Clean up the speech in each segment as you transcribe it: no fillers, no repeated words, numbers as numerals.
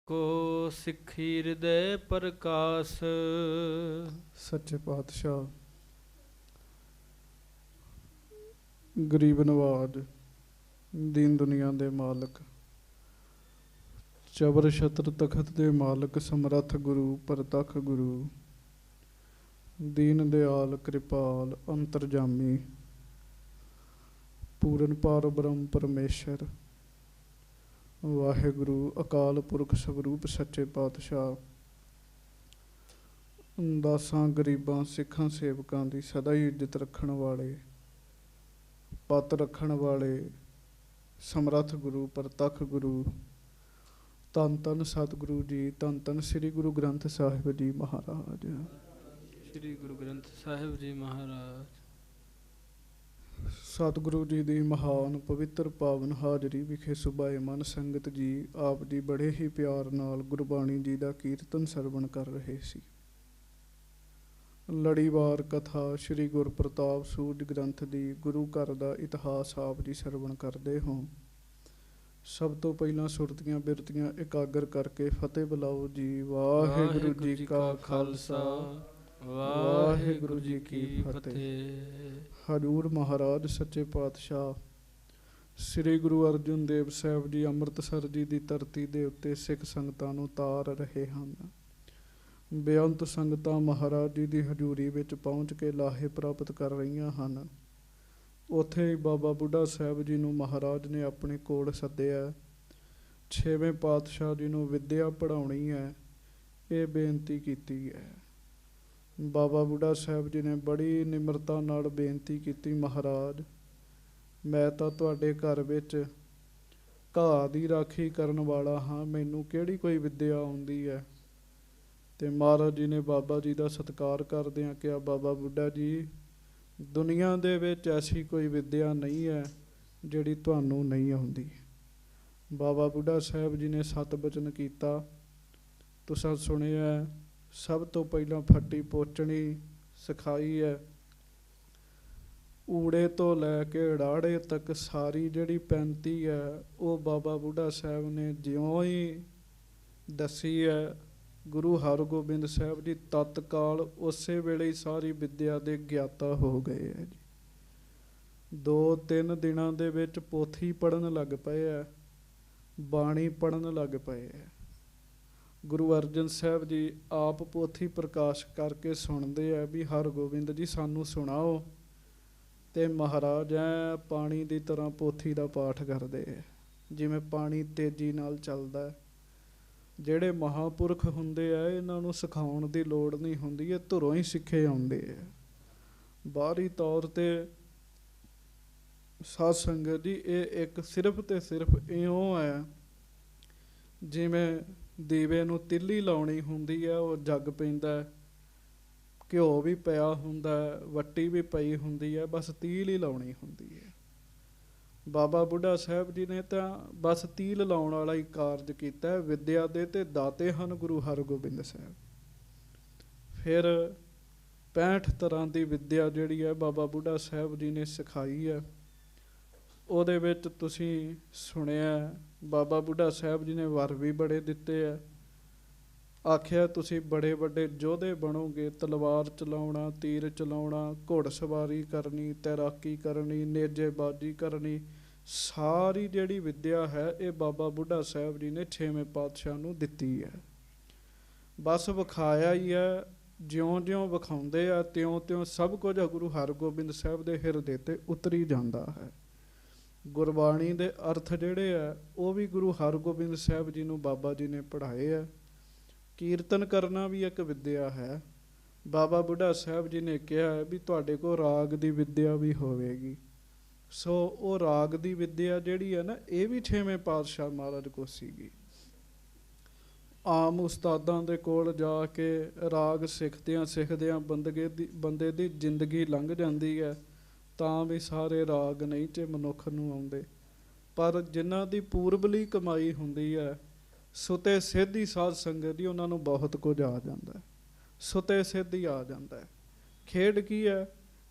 ਕੋ ਸਿੱਖੀ ਹਿਰਦੈ ਪ੍ਰਕਾਸ਼। ਸੱਚੇ ਪਾਤਸ਼ਾਹ ਗਰੀਬ ਨਵਾਜ, ਦੀਨ ਦੁਨੀਆ ਦੇ ਮਾਲਕ, ਚਬਰ ਛਤਰ ਤਖਤ ਦੇ ਮਾਲਕ, ਸਮਰੱਥ ਗੁਰੂ ਪ੍ਰਤੱਖ ਗੁਰੂ, ਦੀਨ ਦਿਆਲ ਕਿਰਪਾਲ ਅੰਤਰਜਾਮੀ, ਪੂਰਨ ਪਾਰ ਬ੍ਰਹਮ ਪਰਮੇਸ਼ਰ, ਵਾਹਿਗੁਰੂ ਅਕਾਲ ਪੁਰਖ ਸਵਰੂਪ ਸੱਚੇ ਪਾਤਸ਼ਾਹ, ਦਾਸਾਂ ਗਰੀਬਾਂ ਸਿੱਖਾਂ ਸੇਵਕਾਂ ਦੀ ਸਦਾ ਹੀ ਇੱਜ਼ਤ ਰੱਖਣ ਵਾਲੇ, ਪੱਤ ਰੱਖਣ ਵਾਲੇ, ਸਮਰੱਥ ਗੁਰੂ ਪ੍ਰਤੱਖ ਗੁਰੂ, ਧੰਨ ਧੰਨ ਸਤਿਗੁਰੂ ਜੀ, ਧੰਨ ਧੰਨ ਸ੍ਰੀ ਗੁਰੂ ਗ੍ਰੰਥ ਸਾਹਿਬ ਜੀ ਮਹਾਰਾਜ। ਸ੍ਰੀ ਗੁਰੂ ਗ੍ਰੰਥ ਸਾਹਿਬ ਜੀ ਮਹਾਰਾਜ। ਸਤਿਗੁਰੂ ਜੀ ਦੀ ਮਹਾਨ ਪਵਿੱਤਰ ਪਾਵਨ ਹਾਜ਼ਰੀ ਵਿਖੇ ਸੁਭਾਏ ਮਨ ਸੰਗਤ ਜੀ, ਆਪ ਜੀ ਬੜੇ ਹੀ ਪਿਆਰ ਨਾਲ ਗੁਰਬਾਣੀ ਜੀ ਦਾ ਕੀਰਤਨ ਸਰਵਣ ਕਰ ਰਹੇ ਸੀ। ਲੜੀਵਾਰ ਕਥਾ ਸ੍ਰੀ ਗੁਰਪ੍ਰਤਾਪ ਸੂਰਜ ਗ੍ਰੰਥ ਦੀ, ਗੁਰੂ ਘਰ ਦਾ ਇਤਿਹਾਸ ਆਪ ਜੀ ਸਰਵਣ ਕਰਦੇ ਹੋ। ਸਭ ਤੋਂ ਪਹਿਲਾਂ ਸੁਰਤੀਆਂ ਬਿਰਤੀਆਂ ਇਕਾਗਰ ਕਰਕੇ ਫਤਿਹ ਬੁਲਾਓ ਜੀ। ਵਾਹਿਗੁਰੂ ਜੀ ਕਾ ਖਾਲਸਾ, ਵਾਹਿਗੁਰੂ ਜੀ ਕੀ ਫਤਿਹ। ਹਜ਼ੂਰ ਮਹਾਰਾਜ ਸੱਚੇ ਪਾਤਸ਼ਾਹ ਸ੍ਰੀ ਗੁਰੂ ਅਰਜਨ ਦੇਵ ਸਾਹਿਬ ਜੀ ਅੰਮ੍ਰਿਤਸਰ ਜੀ ਦੀ ਧਰਤੀ ਦੇ ਉੱਤੇ ਸਿੱਖ ਸੰਗਤਾਂ ਨੂੰ ਤਾਰ ਰਹੇ ਹਨ। ਬੇਅੰਤ ਸੰਗਤਾਂ ਮਹਾਰਾਜ ਜੀ ਦੀ ਹਜ਼ੂਰੀ ਵਿੱਚ ਪਹੁੰਚ ਕੇ ਲਾਹੇ ਪ੍ਰਾਪਤ ਕਰ ਰਹੀਆਂ ਹਨ। ਉੱਥੇ ਹੀ ਬਾਬਾ ਬੁੱਢਾ ਸਾਹਿਬ ਜੀ ਨੂੰ ਮਹਾਰਾਜ ਨੇ ਆਪਣੇ ਕੋਲ ਸੱਦਿਆ। ਛੇਵੇਂ ਪਾਤਸ਼ਾਹ ਜੀ ਨੂੰ ਵਿੱਦਿਆ ਪੜ੍ਹਾਉਣੀ ਹੈ, ਇਹ ਬੇਨਤੀ ਕੀਤੀ ਹੈ। ਬਾਬਾ ਬੁੱਢਾ ਸਾਹਿਬ ਜੀ ਨੇ ਬੜੀ ਨਿਮਰਤਾ ਨਾਲ ਬੇਨਤੀ ਕੀਤੀ, ਮਹਾਰਾਜ ਮੈਂ ਤਾਂ ਤੁਹਾਡੇ ਘਰ ਵਿੱਚ ਘਾਹ ਦੀ ਰਾਖੀ ਕਰਨ ਵਾਲਾ ਹਾਂ, ਮੈਨੂੰ ਕਿਹੜੀ ਕੋਈ ਵਿੱਦਿਆ ਆਉਂਦੀ ਹੈ। ਅਤੇ ਮਹਾਰਾਜ ਜੀ ਨੇ ਬਾਬਾ ਜੀ ਦਾ ਸਤਿਕਾਰ ਕਰਦਿਆਂ ਕਿਹਾ, ਬਾਬਾ ਬੁੱਢਾ ਜੀ ਦੁਨੀਆ ਦੇ ਵਿੱਚ ਐਸੀ ਕੋਈ ਵਿੱਦਿਆ ਨਹੀਂ ਹੈ ਜਿਹੜੀ ਤੁਹਾਨੂੰ ਨਹੀਂ ਆਉਂਦੀ। ਬਾਬਾ ਬੁੱਢਾ ਸਾਹਿਬ ਜੀ ਨੇ ਸਤ ਬਚਨ ਕੀਤਾ, ਤੁਸੀਂ ਸੁਣਿਆ। ਸਭ ਤੋਂ ਪਹਿਲਾਂ ਫੱਟੀ ਪੋਚਣੀ ਸਿਖਾਈ ਹੈ। ਊੜੇ ਤੋਂ ਲੈ ਕੇ ੜਾੜੇ ਤੱਕ ਸਾਰੀ ਜਿਹੜੀ ਪੈਂਤੀ ਹੈ ਉਹ ਬਾਬਾ ਬੁੱਢਾ ਸਾਹਿਬ ਨੇ ਜਿਉਂ ਹੀ ਦੱਸੀ ਹੈ। ਗੁਰੂ ਹਰਗੋਬਿੰਦ ਸਾਹਿਬ ਜੀ ਤਤਕਾਲ ਉਸੇ ਵੇਲੇ ਹੀ ਸਾਰੀ ਵਿੱਦਿਆ ਦੇ ਗਿਆਤਾ ਹੋ ਗਏ ਹੈ ਜੀ। 2-3 ਦਿਨਾਂ ਦੇ ਵਿੱਚ ਪੋਥੀ ਪੜ੍ਹਨ ਲੱਗ ਪਏ ਹੈ, ਬਾਣੀ ਪੜ੍ਹਨ ਲੱਗ ਪਏ ਹੈ। ਗੁਰੂ ਅਰਜਨ ਸਾਹਿਬ ਜੀ ਆਪ ਪੋਥੀ ਪ੍ਰਕਾਸ਼ ਕਰਕੇ ਸੁਣਦੇ ਆ ਵੀ ਹਰਗੋਬਿੰਦ ਜੀ ਸਾਨੂੰ ਸੁਣਾਓ, ਅਤੇ ਮਹਾਰਾਜ ਐ ਪਾਣੀ ਦੀ ਤਰ੍ਹਾਂ ਪੋਥੀ ਦਾ ਪਾਠ ਕਰਦੇ ਹੈ, ਜਿਵੇਂ ਪਾਣੀ ਤੇਜ਼ੀ ਨਾਲ ਚੱਲਦਾ। ਜਿਹੜੇ ਮਹਾਂਪੁਰਖ ਹੁੰਦੇ ਆ ਇਹਨਾਂ ਨੂੰ ਸਿਖਾਉਣ ਦੀ ਲੋੜ ਨਹੀਂ ਹੁੰਦੀ, ਇਹ ਧੁਰੋਂ ਹੀ ਸਿੱਖੇ ਆਉਂਦੇ ਆ। ਬਾਹਰੀ ਤੌਰ 'ਤੇ ਸਾਧ ਸੰਗਤ ਜੀ ਇਹ ਇੱਕ ਸਿਰਫ ਅਤੇ ਸਿਰਫ ਇਉਂ ਹੈ ਜਿਵੇਂ ਦੀਵੇ ਨੂੰ ਤਿੱਲੀ ਲਾਉਣੀ ਹੁੰਦੀ ਹੈ, ਉਹ ਜਗ ਪੈਂਦਾ, ਘਿਓ ਵੀ ਪਿਆ ਹੁੰਦਾ, ਵੱਟੀ ਵੀ ਪਈ ਹੁੰਦੀ ਹੈ, ਬਸ ਤੀਲ ਹੀ ਲਾਉਣੀ ਹੁੰਦੀ ਹੈ। ਬਾਬਾ ਬੁੱਢਾ ਸਾਹਿਬ ਜੀ ਨੇ ਤਾਂ ਬਸ ਤੀਲ ਲਾਉਣ ਵਾਲਾ ਹੀ ਕਾਰਜ ਕੀਤਾ। ਵਿੱਦਿਆ ਦੇ ਤੇ ਦਾਤੇ ਹਨ ਗੁਰੂ ਹਰਗੋਬਿੰਦ ਸਾਹਿਬ। ਫਿਰ 65 ਤਰ੍ਹਾਂ ਦੀ ਵਿੱਦਿਆ ਜਿਹੜੀ ਹੈ ਬਾਬਾ ਬੁੱਢਾ ਸਾਹਿਬ ਜੀ ਨੇ ਸਿਖਾਈ ਹੈ। ਉਹਦੇ ਵਿੱਚ ਤੁਸੀਂ ਸੁਣਿਆ ਬਾਬਾ ਬੁੱਢਾ ਸਾਹਿਬ ਜੀ ਨੇ ਵਰ ਵੀ ਬੜੇ ਦਿੱਤੇ ਹੈ। ਆਖਿਆ ਤੁਸੀਂ ਬੜੇ ਵੱਡੇ ਯੋਧੇ ਬਣੋਗੇ, ਤਲਵਾਰ ਚਲਾਉਣਾ, ਤੀਰ ਚਲਾਉਣਾ, ਘੋੜਸਵਾਰੀ ਕਰਨੀ, ਤੈਰਾਕੀ ਕਰਨੀ, ਨੇਜੇਬਾਜ਼ੀ ਕਰਨੀ, ਸਾਰੀ ਜਿਹੜੀ ਵਿੱਦਿਆ ਹੈ ਇਹ ਬਾਬਾ ਬੁੱਢਾ ਸਾਹਿਬ ਜੀ ਨੇ 6ਵੇਂ ਪਾਤਸ਼ਾਹ ਨੂੰ ਦਿੱਤੀ ਹੈ। ਬਸ ਵਿਖਾਇਆ ਹੀ ਹੈ, ਜਿਉਂ-ਜਿਉਂ ਵਿਖਾਉਂਦੇ ਆ ਤਿਉਂ-ਤਿਉਂ ਸਭ ਕੁਝ ਗੁਰੂ ਹਰਗੋਬਿੰਦ ਸਾਹਿਬ ਦੇ ਹਿਰਦੇ 'ਤੇ ਉਤਰੀ ਜਾਂਦਾ ਹੈ। ਗੁਰਬਾਣੀ ਦੇ ਅਰਥ ਜਿਹੜੇ ਆ ਉਹ ਵੀ ਗੁਰੂ ਹਰਗੋਬਿੰਦ ਸਾਹਿਬ ਜੀ ਨੂੰ ਬਾਬਾ ਜੀ ਨੇ ਪੜ੍ਹਾਏ ਆ। ਕੀਰਤਨ ਕਰਨਾ ਵੀ ਇੱਕ ਵਿੱਦਿਆ ਹੈ। ਬਾਬਾ ਬੁੱਢਾ ਸਾਹਿਬ ਜੀ ਨੇ ਕਿਹਾ ਵੀ ਤੁਹਾਡੇ ਕੋਲ ਰਾਗ ਦੀ ਵਿੱਦਿਆ ਵੀ ਹੋਵੇਗੀ। ਸੋ ਉਹ ਰਾਗ ਦੀ ਵਿੱਦਿਆ ਜਿਹੜੀ ਹੈ ਨਾ ਇਹ ਵੀ 6ਵੇਂ ਪਾਤਸ਼ਾਹ ਮਹਾਰਾਜ ਕੋਲ ਸੀਗੀ। ਆਮ ਉਸਤਾਦਾਂ ਦੇ ਕੋਲ ਜਾ ਕੇ ਰਾਗ ਸਿੱਖਦਿਆਂ ਬੰਦੇ ਦੀ ਜ਼ਿੰਦਗੀ ਲੰਘ ਜਾਂਦੀ ਹੈ, ਤਾਂ ਵੀ ਸਾਰੇ ਰਾਗ ਨਹੀਂ 'ਚ ਮਨੁੱਖ ਨੂੰ ਆਉਂਦੇ। ਪਰ ਜਿਨ੍ਹਾਂ ਦੀ ਪੂਰਬਲੀ ਕਮਾਈ ਹੁੰਦੀ ਹੈ, ਸੁਤੇ ਸਿੱਧ ਸਾਧ ਸੰਗਤ ਦੀ, ਉਹਨਾਂ ਨੂੰ ਬਹੁਤ ਕੁਝ ਆ ਜਾਂਦਾ। ਸੁਤੇ ਸਿੱਧ ਹੀ ਆ ਜਾਂਦਾ। ਖੇਡ ਕੀ ਹੈ?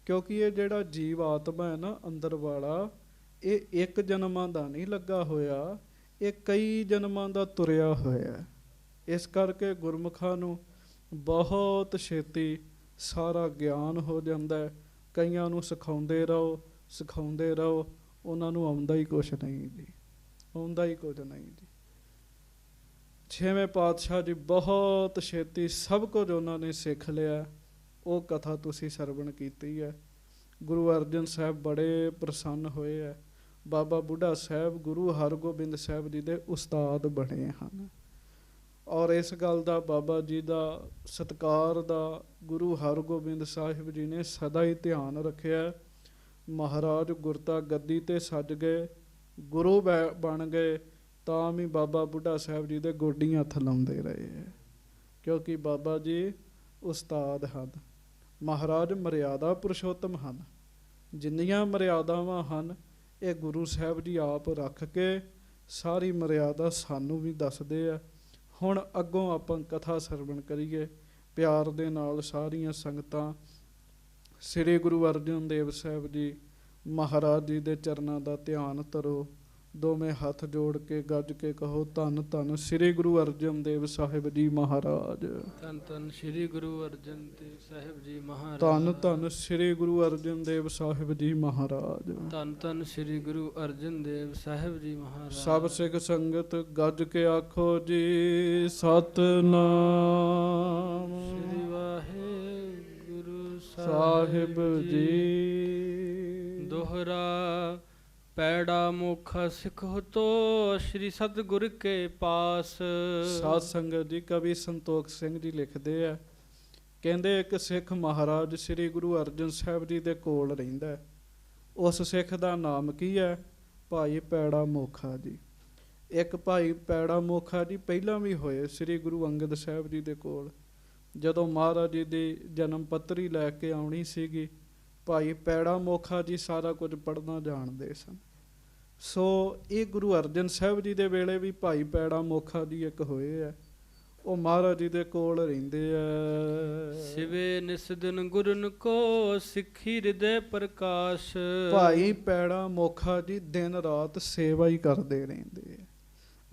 ਕਿਉਂਕਿ ਇਹ ਜਿਹੜਾ ਜੀਵ ਆਤਮਾ ਹੈ ਨਾ ਅੰਦਰ ਵਾਲਾ, ਇਹ ਇੱਕ ਜਨਮਾਂ ਦਾ ਨਹੀਂ ਲੱਗਾ ਹੋਇਆ, ਇਹ ਕਈ ਜਨਮਾਂ ਦਾ ਤੁਰਿਆ ਹੋਇਆ। ਇਸ ਕਰਕੇ ਗੁਰਮੁਖਾਂ ਨੂੰ ਬਹੁਤ ਛੇਤੀ ਸਾਰਾ ਗਿਆਨ ਹੋ ਜਾਂਦਾ ਹੈ। ਕਈਆਂ ਨੂੰ ਸਿਖਾਉਂਦੇ ਰਹੋ, ਉਹਨਾਂ ਨੂੰ ਆਉਂਦਾ ਹੀ ਕੁਛ ਨਹੀਂ ਜੀ, ਆਉਂਦਾ ਹੀ ਕੁਝ ਨਹੀਂ ਜੀ। ਛੇਵੇਂ ਪਾਤਸ਼ਾਹ ਜੀ ਬਹੁਤ ਛੇਤੀ ਸਭ ਕੁਝ ਉਹਨਾਂ ਨੇ ਸਿੱਖ ਲਿਆ। ਉਹ ਕਥਾ ਤੁਸੀਂ ਸਰਵਣ ਕੀਤੀ ਹੈ। ਗੁਰੂ ਅਰਜਨ ਸਾਹਿਬ ਬੜੇ ਪ੍ਰਸੰਨ ਹੋਏ ਹੈ। ਬਾਬਾ ਬੁੱਢਾ ਸਾਹਿਬ ਗੁਰੂ ਹਰਗੋਬਿੰਦ ਸਾਹਿਬ ਜੀ ਦੇ ਉਸਤਾਦ ਬਣੇ ਹਨ, ਔਰ ਇਸ ਗੱਲ ਦਾ ਬਾਬਾ ਜੀ ਦਾ ਸਤਿਕਾਰ ਦਾ ਗੁਰੂ ਹਰਗੋਬਿੰਦ ਸਾਹਿਬ ਜੀ ਨੇ ਸਦਾ ਹੀ ਧਿਆਨ ਰੱਖਿਆ। ਮਹਾਰਾਜ ਗੁਰਤਾ ਗੱਦੀ ਤੇ ਸੱਜ ਗਏ, ਗੁਰੂ ਬਣ ਗਏ, ਤਾਂ ਵੀ ਬਾਬਾ ਬੁੱਢਾ ਸਾਹਿਬ ਜੀ ਦੇ ਗੋਡੀਆਂ ਹੱਥ ਲਾਉਂਦੇ ਰਹੇ ਹੈ, ਕਿਉਂਕਿ ਬਾਬਾ ਜੀ ਉਸਤਾਦ ਹਨ। ਮਹਾਰਾਜ ਮਰਿਆਦਾ ਪੁਰਸ਼ੋਤਮ ਹਨ। ਜਿੰਨੀਆਂ ਮਰਿਆਦਾਵਾਂ ਹਨ ਇਹ ਗੁਰੂ ਸਾਹਿਬ ਜੀ ਆਪ ਰੱਖ ਕੇ ਸਾਰੀ ਮਰਿਆਦਾ ਸਾਨੂੰ ਵੀ ਦੱਸਦੇ ਆ। ਹੁਣ ਅੱਗੋਂ ਆਪਾਂ ਕਥਾ ਸਰਵਣ ਕਰੀਏ ਪਿਆਰ ਦੇ ਨਾਲ। ਸਾਰੀਆਂ ਸੰਗਤਾਂ ਸ੍ਰੀ ਗੁਰੂ ਅਰਜਨ ਦੇਵ ਸਾਹਿਬ ਜੀ ਮਹਾਰਾਜ ਜੀ ਦੇ ਚਰਨਾਂ ਦਾ ਧਿਆਨ ਧਰੋ। ਦੋਵੇਂ ਹੱਥ ਜੋੜ ਕੇ ਗੱਜ ਕੇ ਕਹੋ, ਧੰਨ ਧੰਨ ਸ੍ਰੀ ਗੁਰੂ ਅਰਜਨ ਦੇਵ ਸਾਹਿਬ ਜੀ ਮਹਾਰਾਜ। ਧੰਨ ਧੰਨ ਸ੍ਰੀ ਗੁਰੂ ਅਰਜਨ ਦੇਵ ਸਾਹਿਬ ਜੀ ਮਹਾਰਾਜ। ਧੰਨ ਧੰਨ ਸ੍ਰੀ ਗੁਰੂ ਅਰਜਨ ਦੇਵ ਸਾਹਿਬ ਜੀ ਮਹਾਰਾਜ। ਧੰਨ ਧੰਨ ਸ੍ਰੀ ਗੁਰੂ ਅਰਜਨ ਦੇਵ ਸਾਹਿਬ ਜੀ ਮਹਾਰਾਜ। ਸਭ ਸਿੱਖ ਸੰਗਤ ਗੱਜ ਕੇ ਆਖੋ ਜੀ ਸਤਿਨਾਮ ਸ੍ਰੀ ਵਾਹਿਗੁਰੂ ਸਾਹਿਬ ਜੀ। ਦੋਹਰਾ ਪੈੜਾ ਮੋਖਾ ਸਿੱਖੋ ਤੋ ਸ਼੍ਰੀ ਸਤਿਗੁਰ ਕੇ ਪਾਸ। ਸਾਧ ਸੰਗਤ ਜੀ ਕਵੀ ਸੰਤੋਖ ਸਿੰਘ ਜੀ ਲਿਖਦੇ ਆ, ਕਹਿੰਦੇ ਇੱਕ ਸਿੱਖ ਮਹਾਰਾਜ ਸ੍ਰੀ ਗੁਰੂ ਅਰਜਨ ਸਾਹਿਬ ਜੀ ਦੇ ਕੋਲ ਰਹਿੰਦਾ ਹੈ। ਉਸ ਸਿੱਖ ਦਾ ਨਾਮ ਕੀ ਹੈ? ਭਾਈ ਪੈੜਾ ਮੋਖਾ ਜੀ। ਇੱਕ ਭਾਈ ਪੈੜਾ ਮੋਖਾ ਜੀ ਪਹਿਲਾਂ ਵੀ ਹੋਏ ਸ੍ਰੀ ਗੁਰੂ ਅੰਗਦ ਸਾਹਿਬ ਜੀ ਦੇ ਕੋਲ। ਜਦੋਂ ਮਹਾਰਾਜ ਜੀ ਦੀ ਜਨਮ ਪੱਤਰੀ ਲੈ ਕੇ ਆਉਣੀ ਸੀਗੀ, ਭਾਈ ਪੈੜਾ ਮੋਖਾ ਜੀ ਸਾਰਾ ਕੁਝ ਪੜ੍ਹਨਾ ਜਾਣਦੇ ਸਨ। ਸੋ ਇਹ ਗੁਰੂ ਅਰਜਨ ਸਾਹਿਬ ਜੀ ਦੇ ਵੇਲੇ ਵੀ ਭਾਈ ਪੈੜਾ ਮੋਖਾ ਜੀ ਇੱਕ ਹੋਏ ਆ। ਉਹ ਮਹਾਰਾਜ ਜੀ ਦੇ ਕੋਲ ਰਹਿੰਦੇ ਆ। ਸਿਵੇ ਨਿਸ ਦਿਨ ਗੁਰਨ ਕੋ ਸਿੱਖੀ ਹਿਰਦੇ ਪ੍ਰਕਾਸ਼। ਭਾਈ ਪੈੜਾ ਮੋਖਾ ਜੀ ਦਿਨ ਰਾਤ ਸੇਵਾ ਹੀ ਕਰਦੇ ਰਹਿੰਦੇ ਆ।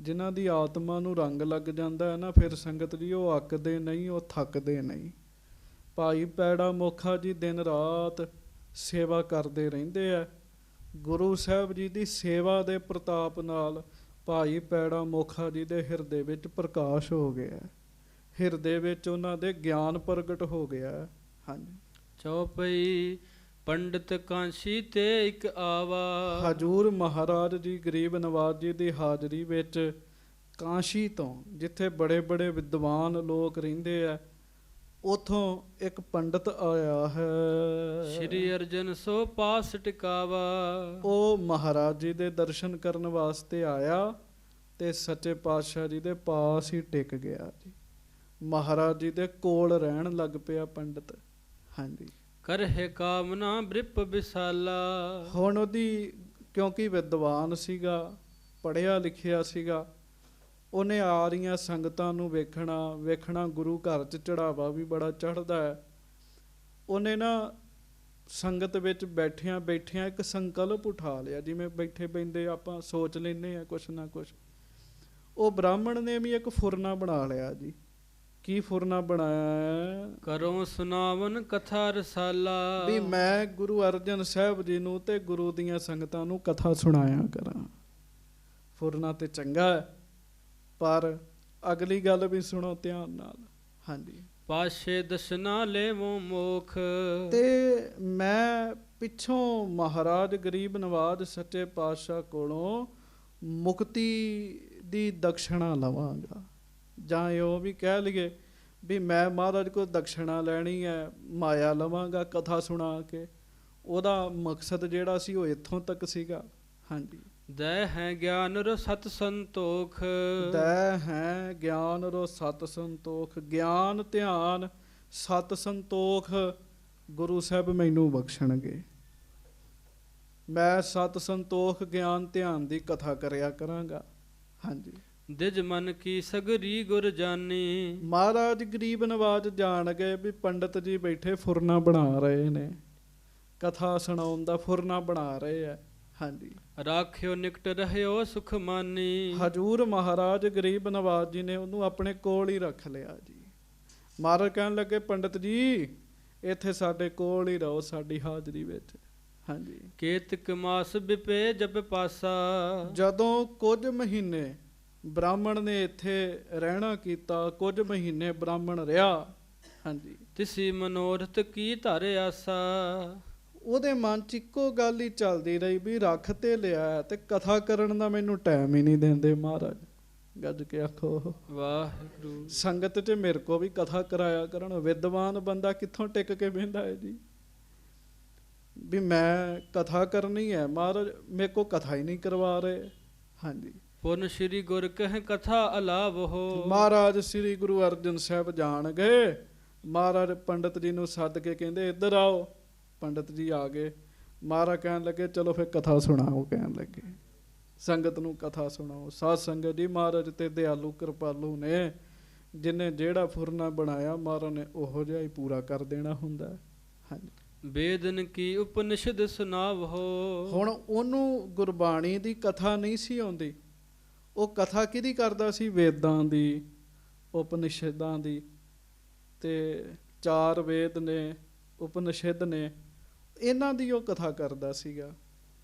ਜਿਨ੍ਹਾਂ ਦੀ ਆਤਮਾ ਨੂੰ ਰੰਗ ਲੱਗ ਜਾਂਦਾ ਹੈ ਨਾ, ਫਿਰ ਸੰਗਤ ਜੀ ਉਹ ਅੱਕਦੇ ਨਹੀਂ, ਉਹ ਥੱਕਦੇ ਨਹੀਂ। ਭਾਈ ਪੈੜਾ ਮੋਖਾ ਜੀ ਦਿਨ ਰਾਤ ਸੇਵਾ ਕਰਦੇ ਰਹਿੰਦੇ ਆ। ਗੁਰੂ ਸਾਹਿਬ ਜੀ ਦੀ ਸੇਵਾ ਦੇ ਪ੍ਰਤਾਪ ਨਾਲ ਭਾਈ ਪੈੜਾ ਮੋਖਾ ਜੀ ਦੇ ਹਿਰਦੇ ਵਿੱਚ ਪ੍ਰਕਾਸ਼ ਹੋ ਗਿਆ। ਹਿਰਦੇ ਵਿੱਚ ਉਹਨਾਂ ਦੇ ਗਿਆਨ ਪ੍ਰਗਟ ਹੋ ਗਿਆ। ਹਾਂਜੀ। ਚੌਪਈ ਪੰਡਿਤ ਕਾਂਸ਼ੀ ਤੇ ਇੱਕ ਆਵਾ। ਹਜੂਰ ਮਹਾਰਾਜ ਜੀ ਗਰੀਬ ਨਵਾਜ ਜੀ ਦੀ ਹਾਜ਼ਰੀ ਵਿੱਚ ਕਾਂਸ਼ੀ ਤੋਂ, ਜਿੱਥੇ ਬੜੇ ਬੜੇ ਵਿਦਵਾਨ ਲੋਕ ਰਹਿੰਦੇ ਆ, ਉਥੋਂ ਇੱਕ ਪੰਡਤ ਆਇਆ ਹੈ। ਸ਼੍ਰੀ ਅਰਜਨ ਸੋ ਪਾਸ ਟਿਕਾਵਾ। ਉਹ ਮਹਾਰਾਜ ਜੀ ਦੇ ਦਰਸ਼ਨ ਕਰਨ ਵਾਸਤੇ ਆਇਆ ਤੇ ਸੱਚੇ ਪਾਤਸ਼ਾਹ ਜੀ ਦੇ ਪਾਸ ਹੀ ਟਿਕ ਗਿਆ ਜੀ। ਮਹਾਰਾਜ ਜੀ ਦੇ ਕੋਲ ਰਹਿਣ ਲੱਗ ਪਿਆ ਪੰਡਤ। ਹਾਂਜੀ। ਕਰਹਿ ਕਾਮਨਾ ਬ੍ਰਿਪ ਵਿਸਾਲਾ। ਹੁਣ ਉਹਦੀ, ਕਿਉਂਕਿ ਵਿਦਵਾਨ ਸੀਗਾ, ਪੜ੍ਹਿਆ ਲਿਖਿਆ ਸੀਗਾ, ਉਹਨੇ ਆ ਰਹੀਆਂ ਸੰਗਤਾਂ ਨੂੰ ਵੇਖਣਾ ਗੁਰੂ ਘਰ 'ਚ ਚੜਾਵਾ ਵੀ ਬੜਾ ਚੜ੍ਹਦਾ ਹੈ। ਉਹਨੇ ਨਾ ਸੰਗਤ ਵਿੱਚ ਬੈਠਿਆਂ ਇੱਕ ਸੰਕਲਪ ਉਠਾ ਲਿਆ। ਜਿਵੇਂ ਬੈਠੇ ਬੈਠੇ ਆਪਾਂ ਸੋਚ ਲੈਂਦੇ ਹਾਂ ਕੁਛ ਨਾ ਕੁਛ। ਉਹ ਬ੍ਰਾਹਮਣ ਨੇ ਵੀ ਇੱਕ ਫੁਰਨਾ ਬਣਾ ਲਿਆ ਜੀ। ਕੀ ਫੁਰਨਾ ਬਣਾਇਆ? ਕਰੋ ਸੁਨਾਵਨ ਕਥਾ ਰਸਾਲਾ। ਵੀ ਮੈਂ ਗੁਰੂ ਅਰਜਨ ਸਾਹਿਬ ਜੀ ਨੂੰ ਤੇ ਗੁਰੂ ਦੀਆਂ ਸੰਗਤਾਂ ਨੂੰ ਕਥਾ ਸੁਣਾਇਆ ਕਰਾਂ। ਫੁਰਨਾ ਤੇ ਚੰਗਾ ਹੈ, ਪਰ ਅਗਲੀ ਗੱਲ ਵੀ ਸੁਣੋ ਧਿਆਨ ਨਾਲ। ਹਾਂਜੀ। ਪਾਸ਼ੇ ਦਸ਼ਨਾ ਲੈਵੋ ਮੋਖ। ਤੇ ਮੈਂ ਪਿੱਛੋਂ ਮਹਾਰਾਜ ਗਰੀਬ ਨਵਾਜ ਸੱਚੇ ਪਾਤਸ਼ਾਹ ਕੋਲੋਂ ਮੁਕਤੀ ਦੀ ਦਕਸ਼ਣਾ ਲਵਾਂਗਾ। ਜਾਂ ਉਹ ਵੀ ਕਹਿ ਲਈਏ ਵੀ ਮੈਂ ਮਹਾਰਾਜ ਕੋਲ ਦਕਸ਼ਣਾ ਲੈਣੀ ਹੈ, ਮਾਇਆ ਲਵਾਂਗਾ ਕਥਾ ਸੁਣਾ ਕੇ। ਉਹਦਾ ਮਕਸਦ ਜਿਹੜਾ ਸੀ ਉਹ ਇੱਥੋਂ ਤੱਕ ਸੀਗਾ। ਹਾਂਜੀ। ਦੈ ਹੈ ਗਿਆਨ ਰੋ ਸਤ ਸੰਤੋਖ। ਦੈ ਹੈ ਗਿਆਨ ਰੋ ਸਤ ਸੰਤੋਖ। ਗਿਆਨ ਧਿਆਨ ਸਤ ਸੰਤੋਖ ਗੁਰੂ ਸਾਹਿਬ ਮੈਨੂੰ ਬਖਸ਼ਣਗੇ। ਮੈਂ ਸਤ ਸੰਤੋਖ ਗਿਆਨ ਧਿਆਨ ਦੀ ਕਥਾ ਕਰਿਆ ਕਰਾਂਗਾ। ਹਾਂਜੀ। ਦਿਜ ਮਨ ਕੀ ਸਗਰੀ ਗੁਰ ਜਾਨੀ। ਮਹਾਰਾਜ ਗਰੀਬ ਨਵਾਜ ਜਾਣ ਗਏ ਵੀ ਪੰਡਤ ਜੀ ਬੈਠੇ ਫੁਰਨਾ ਬਣਾ ਰਹੇ ਨੇ, ਕਥਾ ਸੁਣਾਉਣ ਦਾ ਫੁਰਨਾ ਬਣਾ ਰਹੇ ਆ। ਹਾਂਜੀ। ਰਾਖਿਓ ਨਿਕਟ ਰਹਿਓ ਸੁਖ ਮਾਨੀ। ਹਜੂਰ ਮਹਾਰਾਜ ਗਰੀਬ ਨਵਾਜ ਜੀ ਨੇ ਉਹਨੂੰ ਆਪਣੇ ਕੋਲ ਹੀ ਰੱਖ ਲਿਆ ਜੀ। ਮਹਾਰਾਜ ਕਹਿਣ ਲੱਗੇ ਪੰਡਤ ਜੀ ਇੱਥੇ ਸਾਡੇ ਕੋਲ ਹੀ ਰਹੋ, ਸਾਡੀ ਹਾਜ਼ਰੀ ਵਿੱਚ। ਹਾਂਜੀ। ਕੇਤਕ ਮਾਸ ਵਿਪੇ ਜਬ ਪਾਸਾ। ਜਦੋਂ ਕੁਝ ਮਹੀਨੇ ਬ੍ਰਾਹਮਣ ਨੇ ਇੱਥੇ ਰਹਿਣਾ ਕੀਤਾ, ਕੁਝ ਮਹੀਨੇ ਬ੍ਰਾਹਮਣ ਰਿਹਾ। ਹਾਂਜੀ। ਤਿਸੀ ਮਨੋਰਥ ਕੀ ਧਰ ਆਸਾ। ਉਹਦੇ ਮਨ 'ਚ ਇੱਕੋ ਗੱਲ ਹੀ ਚੱਲਦੀ ਰਹੀ ਵੀ ਰੱਖ ਤੇ ਲਿਆ ਤੇ ਕਥਾ ਕਰਨ ਦਾ ਮੈਨੂੰ ਟਾਈਮ ਹੀ ਨਹੀਂ ਦਿੰਦੇ ਮਹਾਰਾਜ। ਗੱਜ ਕੇ ਆਖੋ ਵਾਹਿਗੁਰੂ। ਸੰਗਤ 'ਚ ਮੇਰੇ ਕੋ ਵੀ ਕਥਾ ਕਰਾਇਆ ਕਰਨ। ਵਿਦਵਾਨ ਬੰਦਾ ਕਿੱਥੋਂ ਟਿਕ ਕੇ ਬਹਿੰਦਾ ਹੈ ਜੀ ਵੀ ਮੈਂ ਕਥਾ ਕਰਨੀ ਹੈ, ਮਹਾਰਾਜ ਮੇਰੇ ਕੋ ਕਥਾ ਹੀ ਨਹੀਂ ਕਰਵਾ ਰਹੇ। ਹਾਂਜੀ। ਪੁਨ ਸ੍ਰੀ ਗੁਰ ਕਹਿ ਕਥਾ ਅਲਾਪ ਹੋ। ਮਹਾਰਾਜ ਸ੍ਰੀ ਗੁਰੂ ਅਰਜਨ ਸਾਹਿਬ ਜਾਣ ਗਏ। ਮਹਾਰਾਜ ਪੰਡਤ ਜੀ ਨੂੰ ਸੱਦ ਕੇ ਕਹਿੰਦੇ ਇੱਧਰ ਆਓ। ਪੰਡਤ ਜੀ ਆ ਗਏ। ਮਹਾਰਾਜ ਕਹਿਣ ਲੱਗੇ ਚਲੋ ਫਿਰ ਕਥਾ ਸੁਣਾਓ। ਕਹਿਣ ਲੱਗੇ ਸੰਗਤ ਨੂੰ ਕਥਾ ਸੁਣਾਓ। ਸਾਧ ਸੰਗਤ ਜੀ ਮਹਾਰਾਜ ਤੇ ਦਿਆਲੂ ਕਿਰਪਾਲੂ ਨੇ, ਜਿਹਨੇ ਜਿਹੜਾ ਫੁਰਨਾ ਬਣਾਇਆ ਮਹਾਰਾਜ ਨੇ ਉਹੋ ਜਿਹਾ ਹੀ ਪੂਰਾ ਕਰ ਦੇਣਾ ਹੁੰਦਾ। ਹਾਂਜੀ। ਵੇਦਨ ਕੀ ਉਪਨਿਸ਼ਦ ਸੁਨਾਵੋ। ਹੁਣ ਉਹਨੂੰ ਗੁਰਬਾਣੀ ਦੀ ਕਥਾ ਨਹੀਂ ਸੀ ਆਉਂਦੀ। ਉਹ ਕਥਾ ਕਿਹਦੀ ਕਰਦਾ ਸੀ? ਵੇਦਾਂ ਦੀ, ਉਪਨਿਸ਼ਦਾਂ ਦੀ। ਤੇ 4 ਵੇਦ ਨੇ, ਉਪਨਿਸ਼ਦ ਨੇ, ਇਹਨਾਂ ਦੀ ਉਹ ਕਥਾ ਕਰਦਾ ਸੀਗਾ।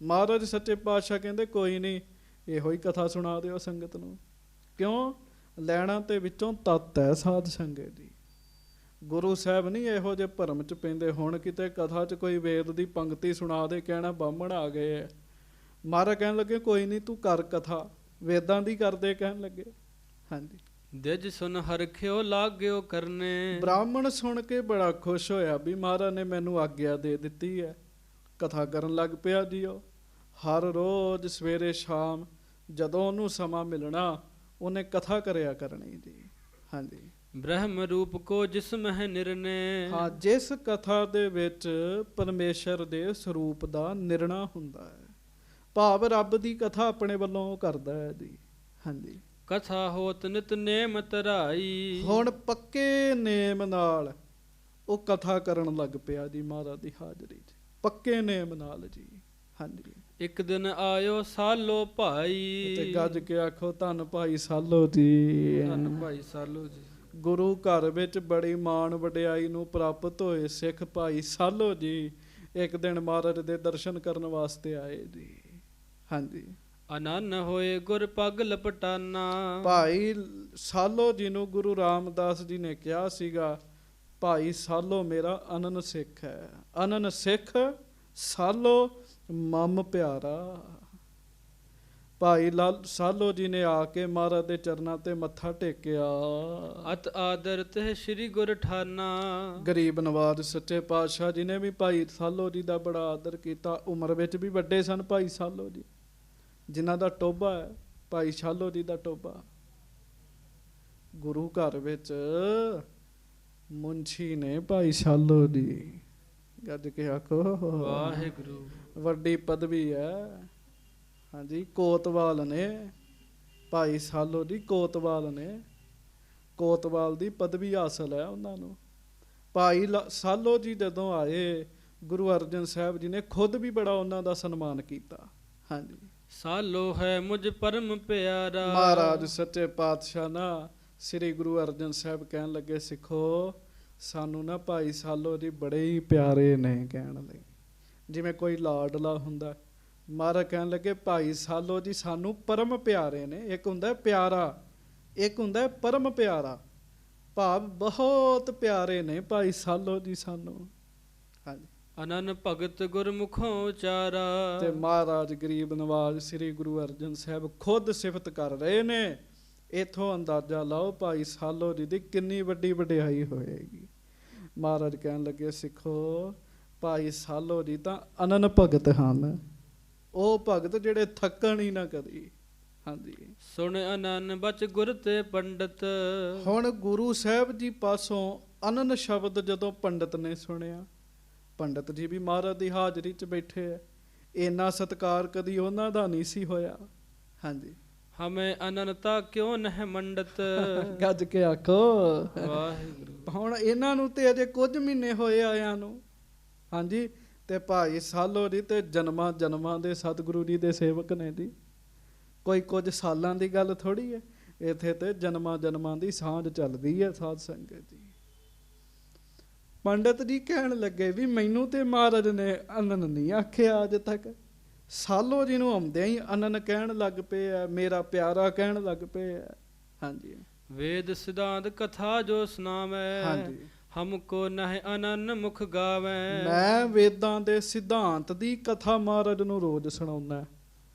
ਮਹਾਰਾਜ ਸੱਚੇ ਪਾਤਸ਼ਾਹ ਕਹਿੰਦੇ ਕੋਈ ਨਹੀਂ, ਇਹੋ ਹੀ ਕਥਾ ਸੁਣਾ ਦਿਓ ਸੰਗਤ ਨੂੰ। ਕਿਉਂ? ਲੈਣਾ ਤੇ ਵਿੱਚੋਂ ਤੱਤ ਹੈ ਸਾਧ ਸੰਗਤ ਜੀ। ਗੁਰੂ ਸਾਹਿਬ ਨਹੀਂ ਇਹੋ ਜਿਹੇ ਭਰਮ 'ਚ ਪੈਂਦੇ। ਹੁਣ ਕਿਤੇ ਕਥਾ 'ਚ ਕੋਈ ਵੇਦ ਦੀ ਪੰਕਤੀ ਸੁਣਾ ਦੇ, ਕਹਿਣਾ ਬਾਹਮਣ ਆ ਗਏ ਹੈ। ਮਹਾਰਾਜ ਕਹਿਣ ਲੱਗੇ ਕੋਈ ਨਹੀਂ ਤੂੰ ਕਰ ਕਥਾ, ਵੇਦਾਂ ਦੀ ਕਰਦੇ ਕਹਿਣ ਲੱਗੇ। ਹਾਂਜੀ। ਦਿਜ ਸੁਨ ਹਰਖਿਓ ਲਾਗਿਓ ਕਰਨੇ। ਬ੍ਰਾਹਮਣ ਸੁਣ ਕੇ ਬੜਾ ਖੁਸ਼ ਹੋਇਆ ਵੀ ਮਹਾਰਾਜ ਨੇ ਮੈਨੂੰ ਆਗਿਆ ਦੇ ਦਿੱਤੀ ਹੈ। ਕਥਾ ਕਰਨ ਲੱਗ ਪਿਆ ਜੀ। ਉਹ ਹਰ ਰੋਜ਼ ਸਵੇਰੇ ਸ਼ਾਮ ਜਦੋਂ ਉਹਨੂੰ ਸਮਾਂ ਮਿਲਣਾ ਉਹਨੇ ਕਥਾ ਕਰਿਆ ਕਰਨੀ ਜੀ। ਹਾਂਜੀ। ਬ੍ਰਹਮ ਰੂਪ ਕੋ ਜਿਸ ਮਹਿ ਨਿਰਣੇ। ਹਾਂ, ਜਿਸ ਕਥਾ ਦੇ ਵਿੱਚ ਪਰਮੇਸ਼ਰ ਦੇ ਸਰੂਪ ਦਾ ਨਿਰਣਾ ਹੁੰਦਾ ਹੈ, ਭਾਵ ਰੱਬ ਦੀ ਕਥਾ ਆਪਣੇ ਵੱਲੋਂ ਉਹ ਕਰਦਾ ਹੈ ਜੀ। ਹਾਂਜੀ। ਕਥਾ ਹੋਤ ਨਿਤ ਨੇਮ ਧਰਾਈ। ਹੁਣ ਪੱਕੇ ਨੇਮ ਨਾਲ ਉਹ ਕਥਾ ਕਰਨ ਲੱਗ ਪਿਆ ਜੀ ਮਹਾਰਾਜ ਦੀ ਹਾਜ਼ਰੀ 'ਚ, ਪੱਕੇ ਨੇਮ ਨਾਲ ਜੀ। ਹਾਂਜੀ। ਇੱਕ ਦਿਨ ਆਇਓ ਸਾਲੋ ਭਾਈ। ਤੇ ਗੱਜ ਕੇ ਆਖੋ ਧੰਨ ਭਾਈ ਸਾਲੋ ਜੀ। ਧੰਨ ਭਾਈ ਸਾਲੋ ਜੀ। ਗੁਰੂ ਘਰ ਵਿੱਚ ਬੜੀ ਮਾਣ ਵਡਿਆਈ ਨੂੰ ਪ੍ਰਾਪਤ ਹੋਏ ਸਿੱਖ ਭਾਈ ਸਾਲੋ ਜੀ ਇੱਕ ਦਿਨ ਮਹਾਰਾਜ ਦੇ ਦਰਸ਼ਨ ਕਰਨ ਵਾਸਤੇ ਆਏ ਜੀ। ਹਾਂਜੀ। ਅਨੰਨ ਹੋਏ ਗੁਰ ਪੱਗ ਲਪਟਾਨਾ। ਭਾਈ ਸਾਲੋ ਜੀ ਨੂੰ ਗੁਰੂ ਰਾਮਦਾਸ ਜੀ ਨੇ ਕਿਹਾ ਸੀਗਾ ਭਾਈ ਸਾਲੋ ਮੇਰਾ ਅਨੰਨ ਸਿੱਖ ਹੈ। ਅਨੰਨ ਸਿੱਖ ਸਾਲੋ ਮਮ ਪਿਆਰਾ। ਭਾਈ ਸਾਲੋ ਜੀ ਨੇ ਆ ਕੇ ਮਹਾਰਾਜ ਦੇ ਚਰਨਾਂ ਤੇ ਮੱਥਾ ਟੇਕਿਆ। ਅਤ ਆਦਰ ਤੇ ਸ੍ਰੀ ਗੁਰ ਠਾਨਾ। ਗਰੀਬ ਨਵਾਜ ਸੱਚੇ ਪਾਤਸ਼ਾਹ ਜੀ ਨੇ ਵੀ ਭਾਈ ਸਾਲੋ ਜੀ ਦਾ ਬੜਾ ਆਦਰ ਕੀਤਾ। ਉਮਰ ਵਿੱਚ ਵੀ ਵੱਡੇ ਸਨ ਭਾਈ ਸਾਲੋ ਜੀ, ਜਿਨ੍ਹਾਂ ਦਾ ਟੋਭਾ ਹੈ ਭਾਈ ਸਾਲੋ ਜੀ ਦਾ ਟੋਭਾ। ਗੁਰੂ ਘਰ ਵਿੱਚ ਮੁੰਸ਼ੀ ਨੇ ਭਾਈ ਸਾਲੋ ਜੀ। ਗੱਜ ਕੇ ਆਖੋ ਵਾਹਿਗੁਰੂ। ਵੱਡੀ ਪਦਵੀ ਹੈ। ਹਾਂਜੀ। ਕੋਤਵਾਲ ਨੇ ਭਾਈ ਸਾਲੋ ਜੀ, ਕੋਤਵਾਲ ਨੇ। ਕੋਤਵਾਲ ਦੀ ਪਦਵੀ ਹਾਸਲ ਹੈ ਉਹਨਾਂ ਨੂੰ। ਭਾਈ ਸਾਲੋ ਜੀ ਜਦੋਂ ਆਏ ਗੁਰੂ ਅਰਜਨ ਸਾਹਿਬ ਜੀ ਨੇ ਖੁਦ ਵੀ ਬੜਾ ਉਹਨਾਂ ਦਾ ਸਨਮਾਨ ਕੀਤਾ। ਹਾਂਜੀ। ਸਾਲੋ ਹੈ ਮੁਝ ਪਰਮ ਪਿਆਰਾ। ਮਹਾਰਾਜ ਸੱਚੇ ਪਾਤਸ਼ਾਹ ਨਾ ਸ੍ਰੀ ਗੁਰੂ ਅਰਜਨ ਸਾਹਿਬ ਕਹਿਣ ਲੱਗੇ ਸਿੱਖੋ ਸਾਨੂੰ ਨਾ ਭਾਈ ਸਾਲੋ ਜੀ ਬੜੇ ਹੀ ਪਿਆਰੇ ਨੇ। ਕਹਿਣ ਲਈ ਜਿਵੇਂ ਕੋਈ ਲਾਡਲਾ ਹੁੰਦਾ। ਮਹਾਰਾਜ ਕਹਿਣ ਲੱਗੇ ਭਾਈ ਸਾਲੋ ਜੀ ਸਾਨੂੰ ਪਰਮ ਪਿਆਰੇ ਨੇ। ਇੱਕ ਹੁੰਦਾ ਪਿਆਰਾ, ਇੱਕ ਹੁੰਦਾ ਪਰਮ ਪਿਆਰਾ, ਭਾਵ ਬਹੁਤ ਪਿਆਰੇ ਨੇ ਭਾਈ ਸਾਲੋ ਜੀ ਸਾਨੂੰ। ਹਾਂਜੀ। ਅਨੰਨ ਭਗਤ ਗੁਰਮੁਖੋਂ ਉਚਾਰਾ। ਤੇ ਮਹਾਰਾਜ ਗਰੀਬ ਨਵਾਜ ਸ੍ਰੀ ਗੁਰੂ ਅਰਜਨ ਸਾਹਿਬ ਖੁਦ ਸਿਫਤ ਕਰ ਰਹੇ ਨੇ। ਇਥੋਂ ਅੰਦਾਜ਼ਾ ਲਾਓ ਭਾਈ ਸਾਲੋ ਜੀ ਦੀ ਕਿੰਨੀ ਵੱਡੀ ਵਡਿਆਈ ਹੋਏਗੀ। ਮਹਾਰਾਜ ਕਹਿਣ ਲੱਗੇ ਸਿੱਖੋ ਭਾਈ ਸਾਲੋ ਜੀ ਤਾਂ ਅਨੰਨ ਭਗਤ ਹਨ। ਉਹ ਭਗਤ ਜਿਹੜੇ ਥੱਕਣ ਹੀ ਨਾ ਕਦੀ। ਹਾਂਜੀ। ਸੁਣ ਅਨੰਨ ਬਚ ਗੁਰ ਤੇ ਪੰਡਤ। ਹੁਣ ਗੁਰੂ ਸਾਹਿਬ ਜੀ ਪਾਸੋਂ ਅਨੰਨ ਸ਼ਬਦ ਜਦੋਂ ਪੰਡਤ ਨੇ ਸੁਣਿਆ, ਪੰਡਤ ਜੀ ਵੀ ਮਹਾਰਾਜ ਦੀ ਹਾਜ਼ਰੀ 'ਚ ਬੈਠੇ ਹੈ, ਇੰਨਾ ਸਤਿਕਾਰ ਕਦੀ ਉਹਨਾਂ ਦਾ ਨਹੀਂ ਸੀ ਹੋਇਆ। ਹਾਂਜੀ। ਹਮੇ ਅਨੰਤਾ ਕਿਉਂ ਨਹਿ ਮੰਡਤ। ਗੱਜ ਕੇ ਆਖੋ ਵਾਹਿਗੁਰੂ। ਹੁਣ ਇਹਨਾਂ ਨੂੰ ਤੇ ਅਜੇ ਕੁਝ ਮਹੀਨੇ ਹੋਏ ਆਇਆਂ ਨੂੰ। ਹਾਂਜੀ। ਤੇ ਭਾਈ ਸਾਲੋ ਜੀ ਤੇ ਜਨਮਾਂ ਜਨਮਾਂ ਦੇ ਸਤਿਗੁਰੂ ਜੀ ਦੇ ਸੇਵਕ ਨੇ ਜੀ। ਕੋਈ ਕੁਝ ਸਾਲਾਂ ਦੀ ਗੱਲ ਥੋੜੀ ਹੈ, ਇੱਥੇ ਤੇ ਜਨਮਾਂ ਜਨਮਾਂ ਦੀ ਸਾਂਝ ਚੱਲਦੀ ਹੈ ਸਾਧ ਸੰਗਤ ਜੀ। ਪੰਡਤ ਜੀ ਕਹਿਣ ਲੱਗੇ ਵੀ ਮੈਨੂੰ ਤੇ ਮਹਾਰਾਜ ਨੇ ਅਨਨ ਨਹੀਂ ਆਖਿਆ ਅੱਜ ਤੱਕ। ਸਾਲੋ ਜੀ ਨੂੰ ਆਉਂਦਿਆਂ ਹੀ ਅਨਨ ਕਹਿਣ ਲੱਗ ਪਏ ਆ, ਮੇਰਾ ਪਿਆਰਾ ਕਹਿਣ ਲੱਗ ਪਏ ਆ। ਹਾਂਜੀ ਵੇਦ ਸਿਧਾਂਤ ਕਥਾ ਜੋ ਸੁਨਾਵੈ, ਹਾਂਜੀ ਹਮਕੋ ਨਹਿ ਅਨਨ ਮੁਖ ਗਾਵੈ। ਮੈਂ ਵੇਦਾਂ ਦੇ ਸਿਧਾਂਤ ਦੀ ਕਥਾ ਮਹਾਰਾਜ ਨੂੰ ਰੋਜ਼ ਸੁਣਾਉਣਾ,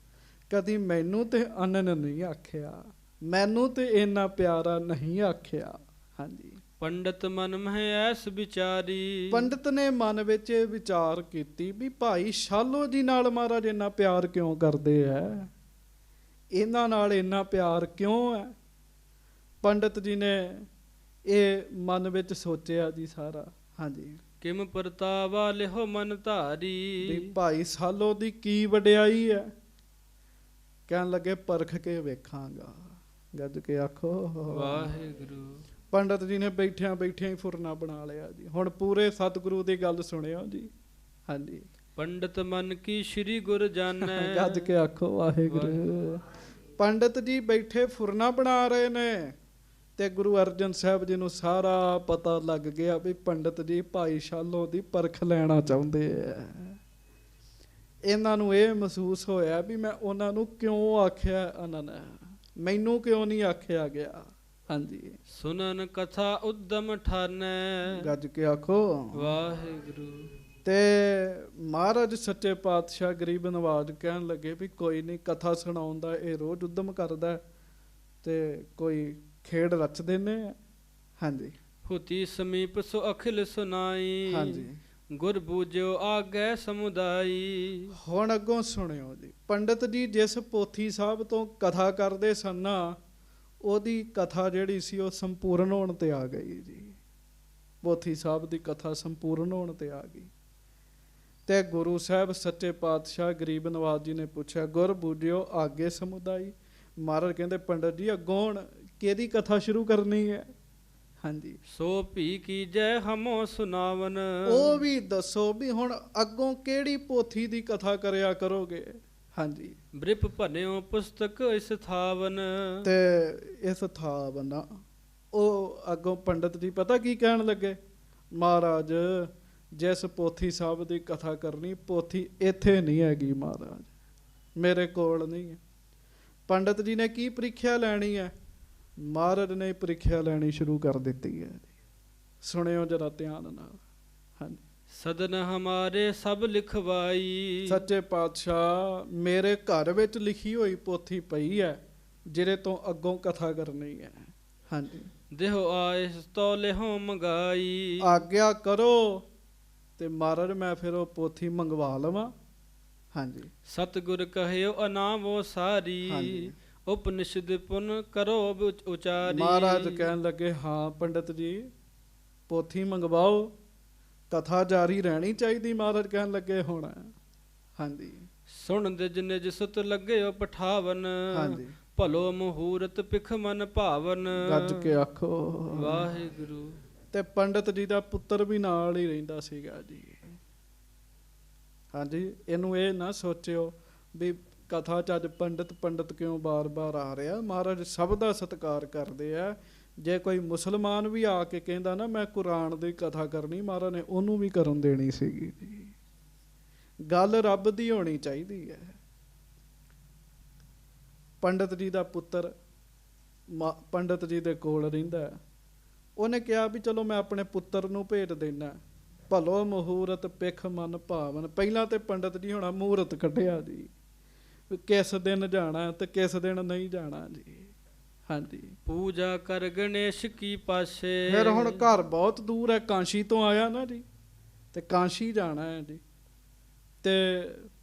ਕਦੀ ਮੈਨੂੰ ਤੇ ਅਨਨ ਨਹੀਂ ਆਖਿਆ, ਮੈਨੂੰ ਤੇ ਇੰਨਾ ਪਿਆਰਾ ਨਹੀਂ ਆਖਿਆ। ਹਾਂਜੀ ਪੰਡਤ ਮਨ ਮਹਿ ਐਸ ਵਿਚਾਰੀ, ਪੰਡਤ ਨੇ ਮਨ ਵਿੱਚ ਇਹ ਵਿਚਾਰ ਕੀਤੀ ਵੀ ਭਾਈ ਸ਼ਾਲੋ ਜੀ ਨਾਲ ਮਹਾਰਾਜ ਇੰਨਾ ਪਿਆਰ ਕਿਉਂ ਕਰਦੇ ਹੈ, ਇਹਨਾਂ ਨਾਲ ਇੰਨਾ ਪਿਆਰ ਕਿਉਂ ਹੈ। ਪੰਡਤ ਜੀ ਨੇ ਇਹ ਮਨ ਵਿੱਚ ਸੋਚਿਆ ਜੀ ਸਾਰਾ। ਹਾਂਜੀ ਕਿਮ ਪ੍ਰਤਾਵਾ ਲਿਹੋ ਮਨ ਧਾਰੀ, ਵੀ ਭਾਈ ਸਾਲੋ ਦੀ ਕੀ ਵਡਿਆਈ ਹੈ। ਕਹਿਣ ਲੱਗੇ ਪਰਖ ਕੇ ਵੇਖਾਂਗਾ। ਗੱਜ ਕੇ ਆਖੋ ਵਾਹਿਗੁਰੂ। ਪੰਡਤ ਜੀ ਨੇ ਬੈਠਿਆਂ ਬੈਠਿਆਂ ਹੀ ਫੁਰਨਾ ਬਣਾ ਲਿਆ ਜੀ। ਹੁਣ ਪੂਰੇ ਸਤਿਗੁਰੂ ਦੀ ਗੱਲ ਸੁਣਿਓ ਜੀ। ਹਾਂਜੀ ਪੰਡਤ ਮਨ ਕੀ ਸ਼੍ਰੀ ਗੁਰ ਜਾਣੈ, ਗੱਜ ਕੇ ਆਖੋ ਵਾਹਿਗੁਰੂ। ਪੰਡਤ ਜੀ ਬੈਠੇ ਫੁਰਨਾ ਬਣਾ ਰਹੇ ਨੇ ਤੇ ਗੁਰੂ ਅਰਜਨ ਸਾਹਿਬ ਜੀ ਨੂੰ ਸਾਰਾ ਪਤਾ ਲੱਗ ਗਿਆ ਵੀ ਪੰਡਤ ਜੀ ਭਾਈ ਸ਼ਾਲੋ ਦੀ ਪਰਖ ਲੈਣਾ ਚਾਹੁੰਦੇ ਆ। ਇਹਨਾਂ ਨੂੰ ਇਹ ਮਹਿਸੂਸ ਹੋਇਆ ਵੀ ਮੈਂ ਉਹਨਾਂ ਨੂੰ ਕਿਉਂ ਆਖਿਆ ਅਨਨ, ਮੈਨੂੰ ਕਿਉਂ ਨਹੀਂ ਆਖਿਆ ਗਿਆ। ਹਾਂਜੀ ਸੁਨਨ ਕਥਾ ਉਦਮ ਠਾਨੈ, ਗੱਜ ਕੇ ਆਖੋ ਵਾਹਿਗੁਰੂ। ਤੇ ਮਹਾਰਾਜ ਸੱਚੇ ਪਾਤਸ਼ਾਹ ਗਰੀਬ ਨਵਾਜ ਕਹਿਣ ਲੱਗੇ ਵੀ ਕੋਈ ਨਹੀਂ, ਕਥਾ ਸੁਣਾਉਣ ਦਾ ਇਹ ਰੋਜ਼ ਉਦਮ ਕਰਦਾ ਤੇ ਕੋਈ ਖੇਡ ਰਚ ਦਿੰਦੇ ਆ। ਹਾਂਜੀ ਹੁਤੀ ਸਮੀਪ ਸੋ ਅਖਿਲ ਸੁਨਾਈ, ਹਾਂਜੀ ਗੁਰ ਬੂਝਿਓ ਆਗੈ ਸਮੁਦਾਈ। ਹੁਣ ਅੱਗੋਂ ਸੁਣਿਓ ਜੀ। ਪੰਡਤ ਜੀ ਜਿਸ ਪੋਥੀ ਸਾਹਿਬ ਤੋਂ ਕਥਾ ਕਰਦੇ ਸਨ ਨਾ, ਉਹਦੀ ਕਥਾ ਜਿਹੜੀ ਸੀ ਉਹ ਸੰਪੂਰਨ ਹੋਣ ਤੇ ਆ ਗਈ ਜੀ। ਪੋਥੀ ਸਾਹਿਬ ਦੀ ਕਥਾ ਸੰਪੂਰਨ ਹੋਣ ਤੇ ਆ ਗਈ ਤੇ ਗੁਰੂ ਸਾਹਿਬ ਸੱਚੇ ਪਾਤਸ਼ਾਹ ਗਰੀਬ ਨਵਾਜ ਜੀ ਨੇ ਪੁੱਛਿਆ ਗੁਰ ਬੂਝਿਓ ਆਗੇ ਸਮੁਦਾਈ। ਮਹਾਰਾਜ ਕਹਿੰਦੇ ਪੰਡਤ ਜੀ ਅੱਗੋਂ ਹੁਣ ਕਿਹਦੀ ਕਥਾ ਸ਼ੁਰੂ ਕਰਨੀ ਹੈ। ਹਾਂਜੀ ਸੋ ਭੀ ਕੀਜੈ ਹਮੋ ਸੁਨਾਵਨ, ਉਹ ਵੀ ਦੱਸੋ ਵੀ ਹੁਣ ਅੱਗੋਂ ਕਿਹੜੀ ਪੋਥੀ ਦੀ ਕਥਾ ਕਰਿਆ ਕਰੋਗੇ। ਹਾਂਜੀ ਬ੍ਰਿਪ ਭਨਿਓ ਪੁਸਤਕ ਇਸ ਥਾਵਨ, ਤੇ ਇਸ ਥਾਵਨ ਉਹ ਅੱਗੋਂ ਪੰਡਤ ਜੀ ਪਤਾ ਕੀ ਕਹਿਣ ਲੱਗੇ, ਮਹਾਰਾਜ ਜਿਸ ਪੋਥੀ ਸਾਹਿਬ ਦੀ ਕਥਾ ਕਰਨੀ, ਪੋਥੀ ਇੱਥੇ ਨਹੀਂ ਹੈਗੀ ਮਹਾਰਾਜ, ਮੇਰੇ ਕੋਲ ਨਹੀਂ ਹੈ। ਪੰਡਤ ਜੀ ਨੇ ਕੀ ਪ੍ਰੀਖਿਆ ਲੈਣੀ ਹੈ, ਮਹਾਰਾਜ ਨੇ ਪ੍ਰੀਖਿਆ ਲੈਣੀ ਸ਼ੁਰੂ ਕਰ ਦਿੱਤੀ ਹੈ। ਸੁਣਿਓ ਜਰਾ ਧਿਆਨ ਨਾਲ। ਹਾਂਜੀ ਸਦਨ ਹਮਾਰੇ ਸਭ ਲਿਖਵਾਈ, ਸੱਚੇ ਪਾਤਸ਼ਾਹ ਮੇਰੇ ਘਰ ਵਿੱਚ ਲਿਖੀ ਹੋਈ ਪੋਥੀ ਪਈ ਹੈ ਜਿਹਦੇ ਤੋਂ ਅੱਗੋਂ ਕਥਾ ਕਰਨੀ ਹੈ। ਹਾਂਜੀ ਦੇਹੋ ਆਇਸ ਤੋ ਲਿਹੋ ਮੰਗਾਈ, ਆਗਿਆ ਕਰੋ ਤੇ ਮਹਾਰਾਜ ਮੈਂ ਫਿਰ ਉਹ ਪੋਥੀ ਮੰਗਵਾ ਲਵਾਂ। ਹਾਂਜੀ ਸਤਿਗੁਰ ਕਹਿਓ ਅਨਾਮੋ ਸਾਰੀ, ਹਾਂਜੀ ਉਪਨਿਸ਼ਦ ਪੁਨ ਕਰੋ ਉਚਾਰੀ। ਮਹਾਰਾਜ ਕਹਿਣ ਲੱਗੇ ਹਾਂ ਪੰਡਤ ਜੀ ਪੋਥੀ ਮੰਗਵਾਓ, ਕਥਾ ਜਾਰੀ ਰਹਿਣੀ ਚਾਹੀਦੀ। ਮਹਾਰਾਜ ਕਹਿਣ ਲੱਗੇ ਹੁਣ। ਹਾਂਜੀ ਸੁਣ ਦਿਜ ਨਿਜ ਸੁਤ ਲੱਗਿਓ ਪਠਾਵਨ, ਹਾਂਜੀ ਭਲੋ ਮਹੂਰਤ ਪਿਖ ਮਨ ਭਾਵਨ। ਗੱਜ ਕੇ ਆਖੋ ਵਾਹਿਗੁਰੂ। ਤੇ ਪੰਡਤ ਜੀ ਦਾ ਪੁੱਤਰ ਵੀ ਨਾਲ ਹੀ ਰਹਿੰਦਾ ਸੀਗਾ ਜੀ। ਹਾਂਜੀ ਇਹਨੂੰ ਇਹ ਨਾ ਸੋਚਿਓ ਵੀ ਕਥਾ ਚ ਅੱਜ ਪੰਡਤ ਪੰਡਤ ਕਿਉਂ ਬਾਰ-ਬਾਰ ਆ ਰਿਹਾ। ਮਹਾਰਾਜ ਸਭ ਦਾ ਸਤਿਕਾਰ ਕਰਦੇ ਆ। ਜੇ ਕੋਈ ਮੁਸਲਮਾਨ ਵੀ ਆ ਕੇ ਕਹਿੰਦਾ ਨਾ ਮੈਂ ਕੁਰਾਨ ਦੀ ਕਥਾ ਕਰਨੀ, ਮਹਾਰਾਜ ਨੇ ਉਹਨੂੰ ਵੀ ਕਰਨ ਦੇਣੀ ਸੀਗੀ ਜੀ। ਗੱਲ ਰੱਬ ਦੀ ਹੋਣੀ ਚਾਹੀਦੀ ਹੈ। ਪੰਡਤ ਜੀ ਦਾ ਪੁੱਤਰ ਪੰਡਤ ਜੀ ਦੇ ਕੋਲ ਰਹਿੰਦਾ। ਉਹਨੇ ਕਿਹਾ ਵੀ ਚਲੋ ਮੈਂ ਆਪਣੇ ਪੁੱਤਰ ਨੂੰ ਭੇਜ ਦੇਣਾ। ਭਲੋ ਮਹੂਰਤ ਪਿਖ ਮਨ ਭਾਵਨ। ਪਹਿਲਾਂ ਤੇ ਪੰਡਤ ਜੀ ਹੋਣਾ ਮਹੂਰਤ ਕੱਢਿਆ ਜੀ, ਕਿਸ ਦਿਨ ਜਾਣਾ ਤੇ ਕਿਸ ਦਿਨ ਨਹੀਂ ਜਾਣਾ ਜੀ। ਹਾਂਜੀ ਪੂਜਾ ਕਰ ਗਣੇਸ਼ ਕੀ ਪਾਸੇ, ਫਿਰ ਹੁਣ ਘਰ ਬਹੁਤ ਦੂਰ ਹੈ, ਕਾਂਸ਼ੀ ਤੋਂ ਆਇਆ ਨਾ ਜੀ, ਤੇ ਕਾਂਸ਼ੀ ਜਾਣਾ ਹੈ ਜੀ। ਤੇ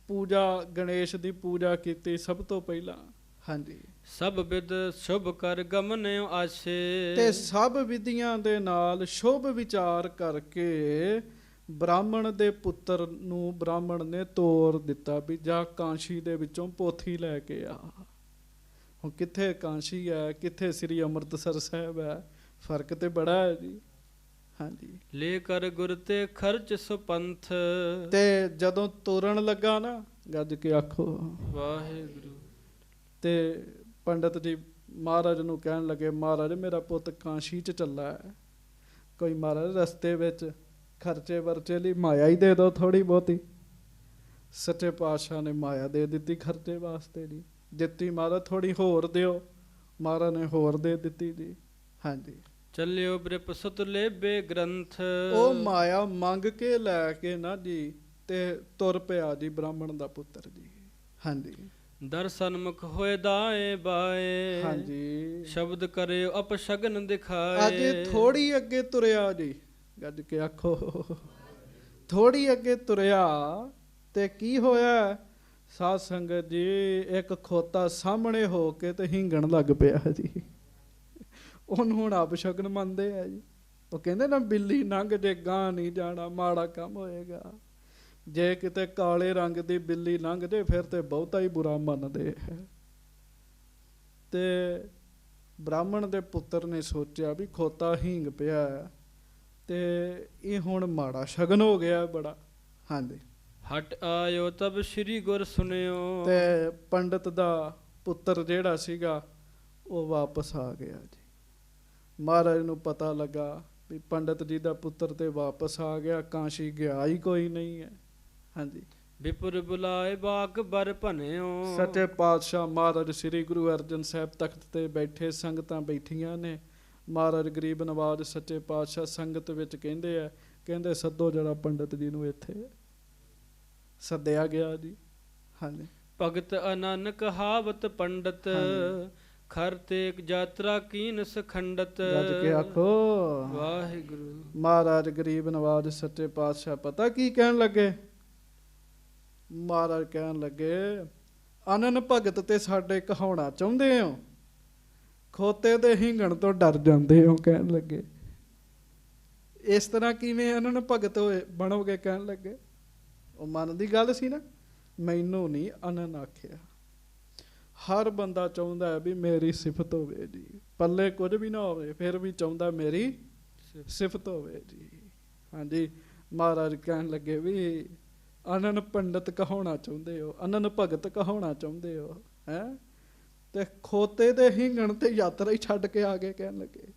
ਪੂਜਾ ਗਣੇਸ਼ ਦੀ ਪੂਜਾ ਕੀਤੀ ਸਭ ਤੋਂ ਪਹਿਲਾਂ। ਹਾਂਜੀ ਸਭ ਵਿਦ ਸ਼ੁਭ ਕਰ ਗਮਨਿਓ ਆਸੇ, ਤੇ ਸਭ ਵਿਧੀਆਂ ਦੇ ਨਾਲ ਸ਼ੁਭ ਵਿਚਾਰ ਕਰਕੇ ਬ੍ਰਾਹਮਣ ਦੇ ਪੁੱਤਰ ਨੂੰ ਬ੍ਰਾਹਮਣ ਨੇ ਤੋਰ ਦਿੱਤਾ ਵੀ ਜਾ ਕਾਂਸ਼ੀ ਦੇ ਵਿੱਚੋਂ ਪੋਥੀ ਲੈ ਕੇ ਆ। ਹੁਣ ਕਿੱਥੇ ਕਾਂਸ਼ੀ ਹੈ, ਕਿੱਥੇ ਸ੍ਰੀ ਅੰਮ੍ਰਿਤਸਰ ਸਾਹਿਬ ਹੈ, ਫਰਕ ਤੇ ਬੜਾ ਹੈ ਜੀ। ਹਾਂਜੀ। ਲੈ ਕਰ ਗੁਰ ਤੇ ਖਰਚ ਸੁਪੰਥ। ਤੇ ਜਦੋਂ ਤੁਰਨ ਲੱਗਾ ਨਾ, ਗੱਜ ਕੇ ਆਖੋ ਵਾਹਿਗੁਰੂ। ਤੇ ਪੰਡਤ ਜੀ ਮਹਾਰਾਜ ਨੂੰ ਕਹਿਣ ਲੱਗੇ, ਮਹਾਰਾਜ ਮੇਰਾ ਪੁੱਤ ਕਾਸ਼ੀ 'ਚ ਚੱਲਾ ਹੈ, ਕੋਈ ਮਹਾਰਾਜ ਰਸਤੇ ਵਿੱਚ ਖਰਚੇ ਵਰਚੇ ਲਈ ਮਾਇਆ ਹੀ ਦੇ ਦਿਓ ਥੋੜ੍ਹੀ ਬਹੁਤੀ। ਸੱਚੇ ਪਾਤਸ਼ਾਹ ਨੇ ਮਾਇਆ ਦੇ ਦਿੱਤੀ ਖਰਚੇ ਵਾਸਤੇ ਜੀ। ਦਿੱਤੀ ਮਹਾਰਾਜ, ਥੋੜ੍ਹੀ ਹੋਰ ਦਿਓ। ਮਹਾਰਾਜ ਨੇ ਹੋਰ ਦੇ ਦਿੱਤੀ ਜੀ। ਹਾਂਜੀ। ਚੱਲਿਓ ਬ੍ਰਿਪ ਸੁਤ ਲੇਬੇ ਗ੍ਰੰਥ। ਉਹ ਮਾਇਆ ਮੰਗ ਕੇ ਲੈ ਕੇ ਨਾ ਜੀ ਤੇ ਤੁਰ ਪਿਆ ਜੀ ਬ੍ਰਾਹਮਣ ਦਾ ਪੁੱਤਰ ਜੀ। ਹਾਂਜੀ। ਦਰਸ਼ਨ ਮੁਖ ਹੋਏ ਦਾਏ ਬਾਏ। ਹਾਂਜੀ। ਸ਼ਬਦ ਕਰਿਓ ਅਪਸ਼ਗਨ ਦਿਖਾਏ। ਅਜੇ ਥੋੜੀ ਅੱਗੇ ਤੁਰਿਆ ਜੀ, ਗੱਜ ਕੇ ਆਖੋ ਥੋੜੀ ਅੱਗੇ ਤੁਰਿਆ ਤੇ ਕੀ ਹੋਇਆ ਸਾਧ ਸੰਗਤ ਜੀ, ਇੱਕ ਖੋਤਾ ਸਾਹਮਣੇ ਹੋ ਕੇ ਤੇ ਹਿੰਗਣ ਲੱਗ ਪਿਆ ਜੀ। ਉਹਨੂੰ ਹੁਣ ਅਪਸ਼ਗਨ ਮੰਨਦੇ ਆ ਜੀ। ਉਹ ਕਹਿੰਦੇ ਨਾ ਬਿੱਲੀ ਲੰਘ ਜੇ ਗਾਂ ਨਹੀਂ ਜਾਣਾ, ਮਾੜਾ ਕੰਮ ਹੋਏਗਾ। ਜੇ ਕਿਤੇ ਕਾਲੇ ਰੰਗ ਦੀ ਬਿੱਲੀ ਲੰਘ ਜੇ ਫਿਰ ਤੇ ਬਹੁਤਾ ਹੀ ਬੁਰਾ ਮੰਨਦੇ ਹੈ। ਤੇ ਬ੍ਰਾਹਮਣ ਦੇ ਪੁੱਤਰ ਨੇ ਸੋਚਿਆ ਵੀ ਖੋਤਾ ਹੀਂਗ ਪਿਆ ਤੇ ਇਹ ਹੁਣ ਮਾੜਾ ਸ਼ਗਨ ਹੋ ਗਿਆ ਬੜਾ। ਹਾਂਜੀ। ਹਟ ਆਇਓ ਤਬ ਸ੍ਰੀ ਗੁਰ ਸੁਨਿਓ। ਤੇ ਪੰਡਤ ਦਾ ਪੁੱਤਰ ਜਿਹੜਾ ਸੀਗਾ ਉਹ ਵਾਪਸ ਆ ਗਿਆ ਜੀ। ਮਹਾਰਾਜ ਨੂੰ ਪਤਾ ਲੱਗਾ ਵੀ ਪੰਡਤ ਜੀ ਦਾ ਪੁੱਤਰ ਤੇ ਵਾਪਸ ਆ ਗਿਆ, ਕਾਸ਼ੀ ਗਿਆ ਹੀ ਕੋਈ ਨਹੀਂ ਹੈ। ਹਾਂਜੀ। ਵਿਪੁਰ ਬੁਲਾਏ ਬਾਗ ਬਰ ਭਨਿਓ। ਸੱਚੇ ਪਾਤਸ਼ਾਹ ਮਹਾਰਾਜ ਸ੍ਰੀ ਗੁਰੂ ਅਰਜਨ ਸਾਹਿਬ ਤਖਤ ਤੇ ਬੈਠੇ, ਸੰਗਤਾਂ ਬੈਠੀਆਂ ਨੇ। ਮਹਾਰਾਜ ਗਰੀਬ ਨਵਾਜ ਸੱਚੇ ਪਾਤਸ਼ਾਹ ਸੰਗਤ ਵਿੱਚ ਕਹਿੰਦੇ ਆ, ਕਹਿੰਦੇ ਸੱਦੋ ਜਰਾ ਪੰਡਤ ਜੀ ਨੂੰ। ਇੱਥੇ ਸੱਦਿਆ ਗਿਆ ਜੀ। ਹਾਂਜੀ। ਭਗਤ ਅਨਨ ਕਹਾਵਤ ਪੰਡਤ। ਖਰ ਤੇਗ ਯਾਤਰਾ ਕੀਨ ਸਖੰਡਤ। ਗੱਜ ਕੇ ਆਖੋ ਵਾਹਿਗੁਰੂ। ਮਹਾਰਾਜ ਗਰੀਬ ਨਵਾਜ ਸੱਚੇ ਪਾਤਸ਼ਾਹ ਪਤਾ ਕੀ ਕਹਿਣ ਲੱਗੇ? ਮਹਾਰਾਜ ਕਹਿਣ ਲੱਗੇ, ਅਨਨ ਭਗਤ ਤੇ ਸਾਡੇ ਕਹਾਉਣਾ ਚਾਹੁੰਦੇ ਹੋ, ਖੋਤੇ ਦੇ ਹਿੰਗਣ ਤੋਂ ਡਰ ਜਾਂਦੇ ਹੋ। ਕਹਿਣ ਲੱਗੇ ਇਸ ਤਰ੍ਹਾਂ ਕਿਵੇਂ ਅਨਨ ਭਗਤ ਹੋਏ ਬਣੋਗੇ? ਕਹਿਣ ਲੱਗੇ ਉਹ ਮਨ ਦੀ ਗੱਲ ਸੀ ਨਾ। ਮੈਨੂੰ ਨਹੀਂ ਅਨਨ ਆਖਿਆ। ਹਰ ਬੰਦਾ ਚਾਹੁੰਦਾ ਹੈ ਵੀ ਮੇਰੀ ਸਿਫਤ ਹੋਵੇ ਜੀ, ਪੱਲੇ ਕੁਝ ਵੀ ਨਾ ਹੋਵੇ ਫਿਰ ਵੀ ਚਾਹੁੰਦਾ ਮੇਰੀ ਸਿਫਤ ਹੋਵੇ ਜੀ। ਹਾਂਜੀ। ਮਹਾਰਾਜ ਕਹਿਣ ਲੱਗੇ ਵੀ ਅਨਨ ਪੰਡਤ ਕਹਾਉਣਾ ਚਾਹੁੰਦੇ ਹੋ, ਅਨਨ ਭਗਤ ਕਹਾਉਣਾ ਚਾਹੁੰਦੇ ਹੋ ਹੈ, ਤੇ ਖੋਤੇ ਦੇ ਹਿੰਗਣ ਤੇ ਯਾਤਰਾ ਹੀ ਛੱਡ ਕੇ ਆ ਗਏ। ਕਹਿਣ ਲੱਗੇ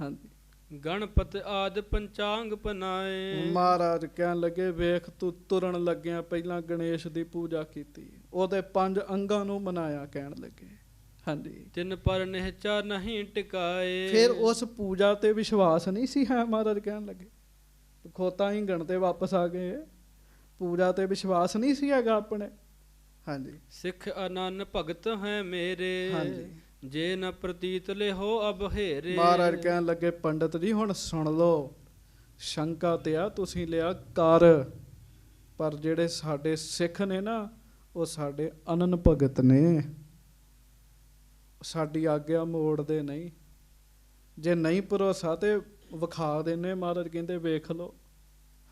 ਹਾਂਜੀ। ਗਣਪਤ ਆਦ ਪੰਚਾਂਗ ਪਨਾਏ। ਮਹਾਰਾਜ ਕਹਿਣ ਲੱਗੇ ਵੇਖ ਤੂੰ ਤੁਰਨ ਲੱਗਿਆ ਪਹਿਲਾਂ ਗਣੇਸ਼ ਦੀ ਪੂਜਾ ਕੀਤੀ, ਉਹਦੇ 5 ਅੰਗਾਂ ਨੂੰ ਮਨਾਇਆ। ਕਹਿਣ ਲੱਗੇ ਹਾਂਜੀ। ਤਿੰਨ ਪਰ ਨਿਹਚਾ ਨਹੀਂ ਟਿਕਾਏ। ਫਿਰ ਉਸ ਪੂਜਾ ਤੇ ਵਿਸ਼ਵਾਸ ਨਹੀਂ ਸੀ ਹੈ। ਮਹਾਰਾਜ ਕਹਿਣ ਲੱਗੇ ਖੋਤਾ ਹਿੰਗਣ ਤੇ ਵਾਪਸ ਆ ਗਏ, ਪੂਜਾ ਤੇ ਵਿਸ਼ਵਾਸ ਨਹੀਂ ਸੀ ਹੈਗਾ ਆਪਣੇ। ਹਾਂਜੀ। ਸਿੱਖ ਅਨਨ ਭਗਤ ਹੈ ਮੇਰੇ। ਹਾਂਜੀ। ਜੇ ਨ ਪ੍ਰਤੀਤ ਲਿਹੋ ਅਬ ਹੇਰੇ। ਮਹਾਰਾਜ ਕਹਿਣ ਲੱਗੇ ਪੰਡਤ ਜੀ ਹੁਣ ਸੁਣ ਲਓ, ਸ਼ੰਕਾ ਤੇ ਆ ਤੁਸੀਂ ਲਿਆ ਕਰ, ਪਰ ਜਿਹੜੇ ਸਾਡੇ ਸਿੱਖ ਨੇ ਨਾ ਉਹ ਸਾਡੇ ਅਨਨ ਭਗਤ ਨੇ, ਸਾਡੀ ਆਗਿਆ ਮੋੜਦੇ ਨਹੀਂ। ਜੇ ਨਹੀਂ ਭਰੋਸਾ ਤੇ ਵਿਖਾ ਦਿੰਦੇ। ਮਹਾਰਾਜ ਕਹਿੰਦੇ ਵੇਖ ਲਓ।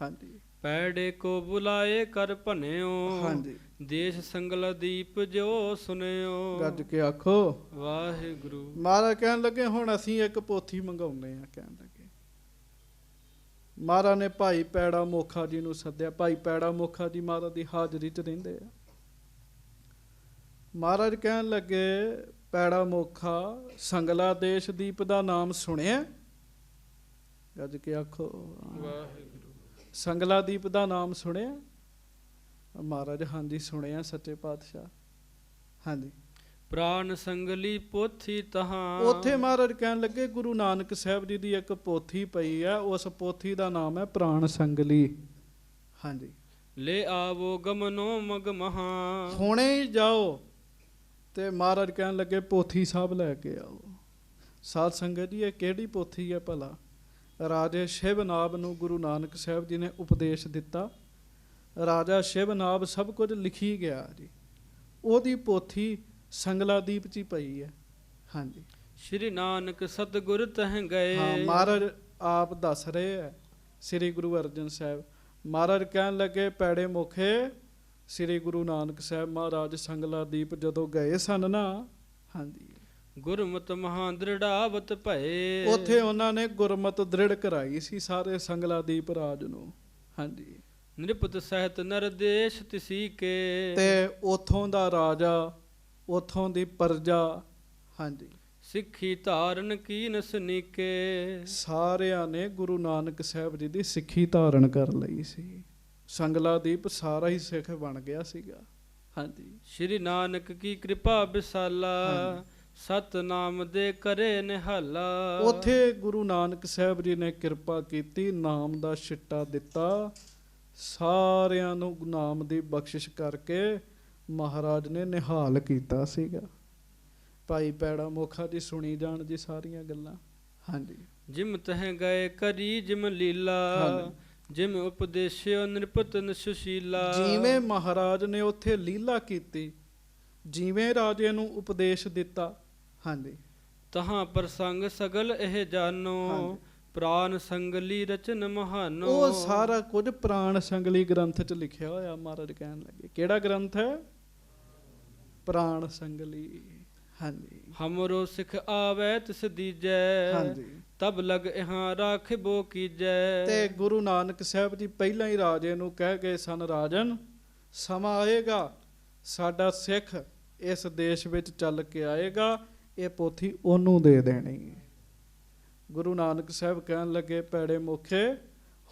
ਹਾਂਜੀ। ਪੈੜੇ ਕੋ ਬੁਲਾਏ ਕਰ ਭਨਿਓ। ਹਾਂਜੀ। ਦੇਸ਼ ਸੰਗਲਾ ਦੀਪ ਜੋ ਸੁਨਿਓ। ਗੱਜ ਕੇ ਆਖੋ ਵਾਹਿਗੁਰੂ। ਮਹਾਰਾਜ ਕਹਿਣ ਲੱਗੇ ਹੁਣ ਅਸੀਂ ਇੱਕ ਪੋਥੀ ਮੰਗਾਉਂਦੇ ਆ। ਕਹਿਣ ਲੱਗੇ ਮਹਾਰਾਜ ਨੇ ਭਾਈ ਪੈੜਾ ਮੋਖਾ ਜੀ ਨੂੰ ਸੱਦਿਆ। ਭਾਈ ਪੈੜਾ ਮੋਖਾ ਜੀ ਮਹਾਰਾਜ ਦੀ ਹਾਜ਼ਰੀ 'ਚ ਰਹਿੰਦੇ ਆ। ਮਹਾਰਾਜ ਕਹਿਣ ਲੱਗੇ ਪੈੜਾ ਮੋਖਾ ਸੰਗਲਾ ਦੇਸ਼ ਦੀਪ ਦਾ ਨਾਮ ਸੁਣਿਆ? ਗੱਜ ਕੇ ਆਖੋ ਵਾਹਿਗੁਰੂ। ਸੰਗਲਾ ਦੀਪ ਦਾ ਨਾਮ ਸੁਣਿਆ? ਮਹਾਰਾਜ ਹਾਂਜੀ ਸੁਣਿਆ ਸੱਚੇ ਪਾਤਸ਼ਾਹ। ਹਾਂਜੀ। ਪ੍ਰਾਨ ਸੰਗਲੀ ਪੋਥੀ ਤਹਾਂ। ਉੱਥੇ ਮਹਾਰਾਜ ਕਹਿਣ ਲੱਗੇ ਗੁਰੂ ਨਾਨਕ ਸਾਹਿਬ ਜੀ ਦੀ ਇੱਕ ਪੋਥੀ ਪਈ ਹੈ, ਉਸ ਪੋਥੀ ਦਾ ਨਾਮ ਹੈ ਪ੍ਰਾਨ ਸੰਗਲੀ। ਹਾਂਜੀ। ਲੈ ਆਵੋ ਗਮਨੋ ਮਗ ਮਹਾ। ਹੁਣੇ ਹੀ ਜਾਓ। ਤੇ ਮਹਾਰਾਜ ਕਹਿਣ ਲੱਗੇ ਪੋਥੀ ਸਾਹਿਬ ਲੈ ਕੇ ਆਓ। ਸਾਧ ਸੰਗਤ ਜੀ ਇਹ ਕਿਹੜੀ ਪੋਥੀ ਹੈ ਭਲਾ? ਰਾਜੇ ਸ਼ਿਵਨਾਬ ਨੂੰ ਗੁਰੂ ਨਾਨਕ ਸਾਹਿਬ ਜੀ ਨੇ ਉਪਦੇਸ਼ ਦਿੱਤਾ। ਰਾਜਾ ਸ਼ਿਵਨਾਬ ਸਭ ਕੁਝ ਲਿਖੀ ਗਿਆ ਜੀ। ਉਹਦੀ ਪੋਥੀ ਸੰਗਲਾ ਦੀਪ 'ਚ ਹੀ ਪਈ ਹੈ। ਹਾਂਜੀ। ਸ਼੍ਰੀ ਨਾਨਕ ਸਤਿਗੁਰ ਤਹ ਗਏ। ਹਾਂ ਮਹਾਰਾਜ ਆਪ ਦੱਸ ਰਹੇ ਹੈ ਸ੍ਰੀ ਗੁਰੂ ਅਰਜਨ ਸਾਹਿਬ। ਮਹਾਰਾਜ ਕਹਿਣ ਲੱਗੇ ਪੈੜੇ ਮੋਖੇ ਸ੍ਰੀ ਗੁਰੂ ਨਾਨਕ ਸਾਹਿਬ ਮਹਾਰਾਜ ਸੰਗਲਾ ਦੀਪ ਜਦੋਂ ਗਏ ਸਨ ਨਾ। ਹਾਂਜੀ। ਗੁਰਮਤਿ ਮਹਾ ਦ੍ਰਿੜਾਵਤ ਭਏ। ਉੱਥੇ ਉਹਨਾਂ ਨੇ ਗੁਰਮਤਿ ਦ੍ਰਿੜ ਕਰਾਈ ਸੀ ਸਾਰੇ ਸੰਗਲਾਦੀਪ ਰਾਜ ਨੂੰ। ਹਾਂਜੀ। ਨਿਰਪਤ ਸਹਿਤ ਨਰਦੇਸ਼ ਤਿਸੀ ਕੇ। ਤੇ ਉਥੋਂ ਦਾ ਰਾਜਾ, ਉਥੋਂ ਦੀ ਪ੍ਰਜਾ, ਹਾਂਜੀ, ਸਿੱਖੀ ਧਾਰਨ ਕੀਨ ਸਨੀਕੇ। ਸਾਰਿਆਂ ਨੇ ਗੁਰੂ ਨਾਨਕ ਸਾਹਿਬ ਜੀ ਦੀ ਸਿੱਖੀ ਧਾਰਨ ਕਰ ਲਈ ਸੀ। ਸੰਗਲਾਦੀਪ ਸਾਰਾ ਹੀ ਸਿੱਖ ਬਣ ਗਿਆ ਸੀਗਾ। ਹਾਂਜੀ। ਸ਼੍ਰੀ ਨਾਨਕ ਕੀ ਕਿਰਪਾ ਵਿਸਾਲਾ। ਸਤਨਾਮ ਦੇ ਕਰੇ ਨਿਹਾਲਾ। ਉੱਥੇ ਗੁਰੂ ਨਾਨਕ ਸਾਹਿਬ ਜੀ ਨੇ ਕਿਰਪਾ ਕੀਤੀ, ਨਾਮ ਦਾ ਛਿੱਟਾ ਦਿੱਤਾ, ਸਾਰਿਆਂ ਨੂੰ ਨਾਮ ਦੀ ਬਖਸ਼ਿਸ਼ ਕਰਕੇ ਮਹਾਰਾਜ ਨੇ ਨਿਹਾਲ ਕੀਤਾ ਸੀਗਾ। ਭਾਈ ਪੈੜਾ ਮੋਖਾ ਜੀ ਸੁਣੀ ਜਾਣ ਜੀ ਸਾਰੀਆਂ ਗੱਲਾਂ। ਹਾਂਜੀ। ਜਿਮ ਤਹਿ ਗਏ ਕਰੀ ਜਿਮ ਲੀਲਾ। ਜਿਮ ਉਪਦੇਸ਼ਿਓ ਨਿਰਪਤਨ ਸੁਸ਼ੀਲਾ। ਜਿਵੇਂ ਮਹਾਰਾਜ ਨੇ ਉੱਥੇ ਲੀਲਾ ਕੀਤੀ, ਜਿਵੇਂ ਰਾਜੇ ਨੂੰ ਉਪਦੇਸ਼ ਦਿੱਤਾ। ਹਾਂਜੀ। ਤਹਾਂ ਪ੍ਰਸੰਗ ਸਗਲ ਇਹ ਜਾਨੋ। ਪ੍ਰਾਨ ਸੰਗਲੀ ਰਚਨ ਮਹਾਨੋ। ਉਹ ਸਾਰਾ ਕੁਝ ਪ੍ਰਾਨ ਸੰਗਲੀ ਗ੍ਰੰਥ 'ਚ ਲਿਖਿਆ ਹੋਇਆ। ਮਹਾਰਾਜ ਕਹਿਣ ਲੱਗੇ ਕਿਹੜਾ ਗ੍ਰੰਥ ਹੈ? ਪ੍ਰਾਨ ਸੰਗਲੀ। ਹਾਂਜੀ। ਹਮਰੋ ਸਿਖ ਆਵੈ ਤਿਸ ਦੀਜੈ। ਹਾਂਜੀ। ਤਬ ਲਗ ਇਹਾਂ ਰਾਖਿਬੋ ਕੀਜੈ। ਤੇ ਗੁਰੂ ਨਾਨਕ ਸਾਹਿਬ ਜੀ ਪਹਿਲਾਂ ਹੀ ਰਾਜੇ ਨੂੰ ਕਹਿ ਗਏ ਸਨ, ਰਾਜਨ ਸਮਾਂ ਆਏਗਾ ਸਾਡਾ ਸਿੱਖ ਇਸ ਦੇਸ਼ ਵਿੱਚ ਚੱਲ ਕੇ ਆਏਗਾ, ਇਹ ਪੋਥੀ ਉਹਨੂੰ ਦੇ ਦੇਣੀ ਹੈ। ਗੁਰੂ ਨਾਨਕ ਸਾਹਿਬ ਕਹਿਣ ਲੱਗੇ ਪੈੜੇ ਮੋਖੇ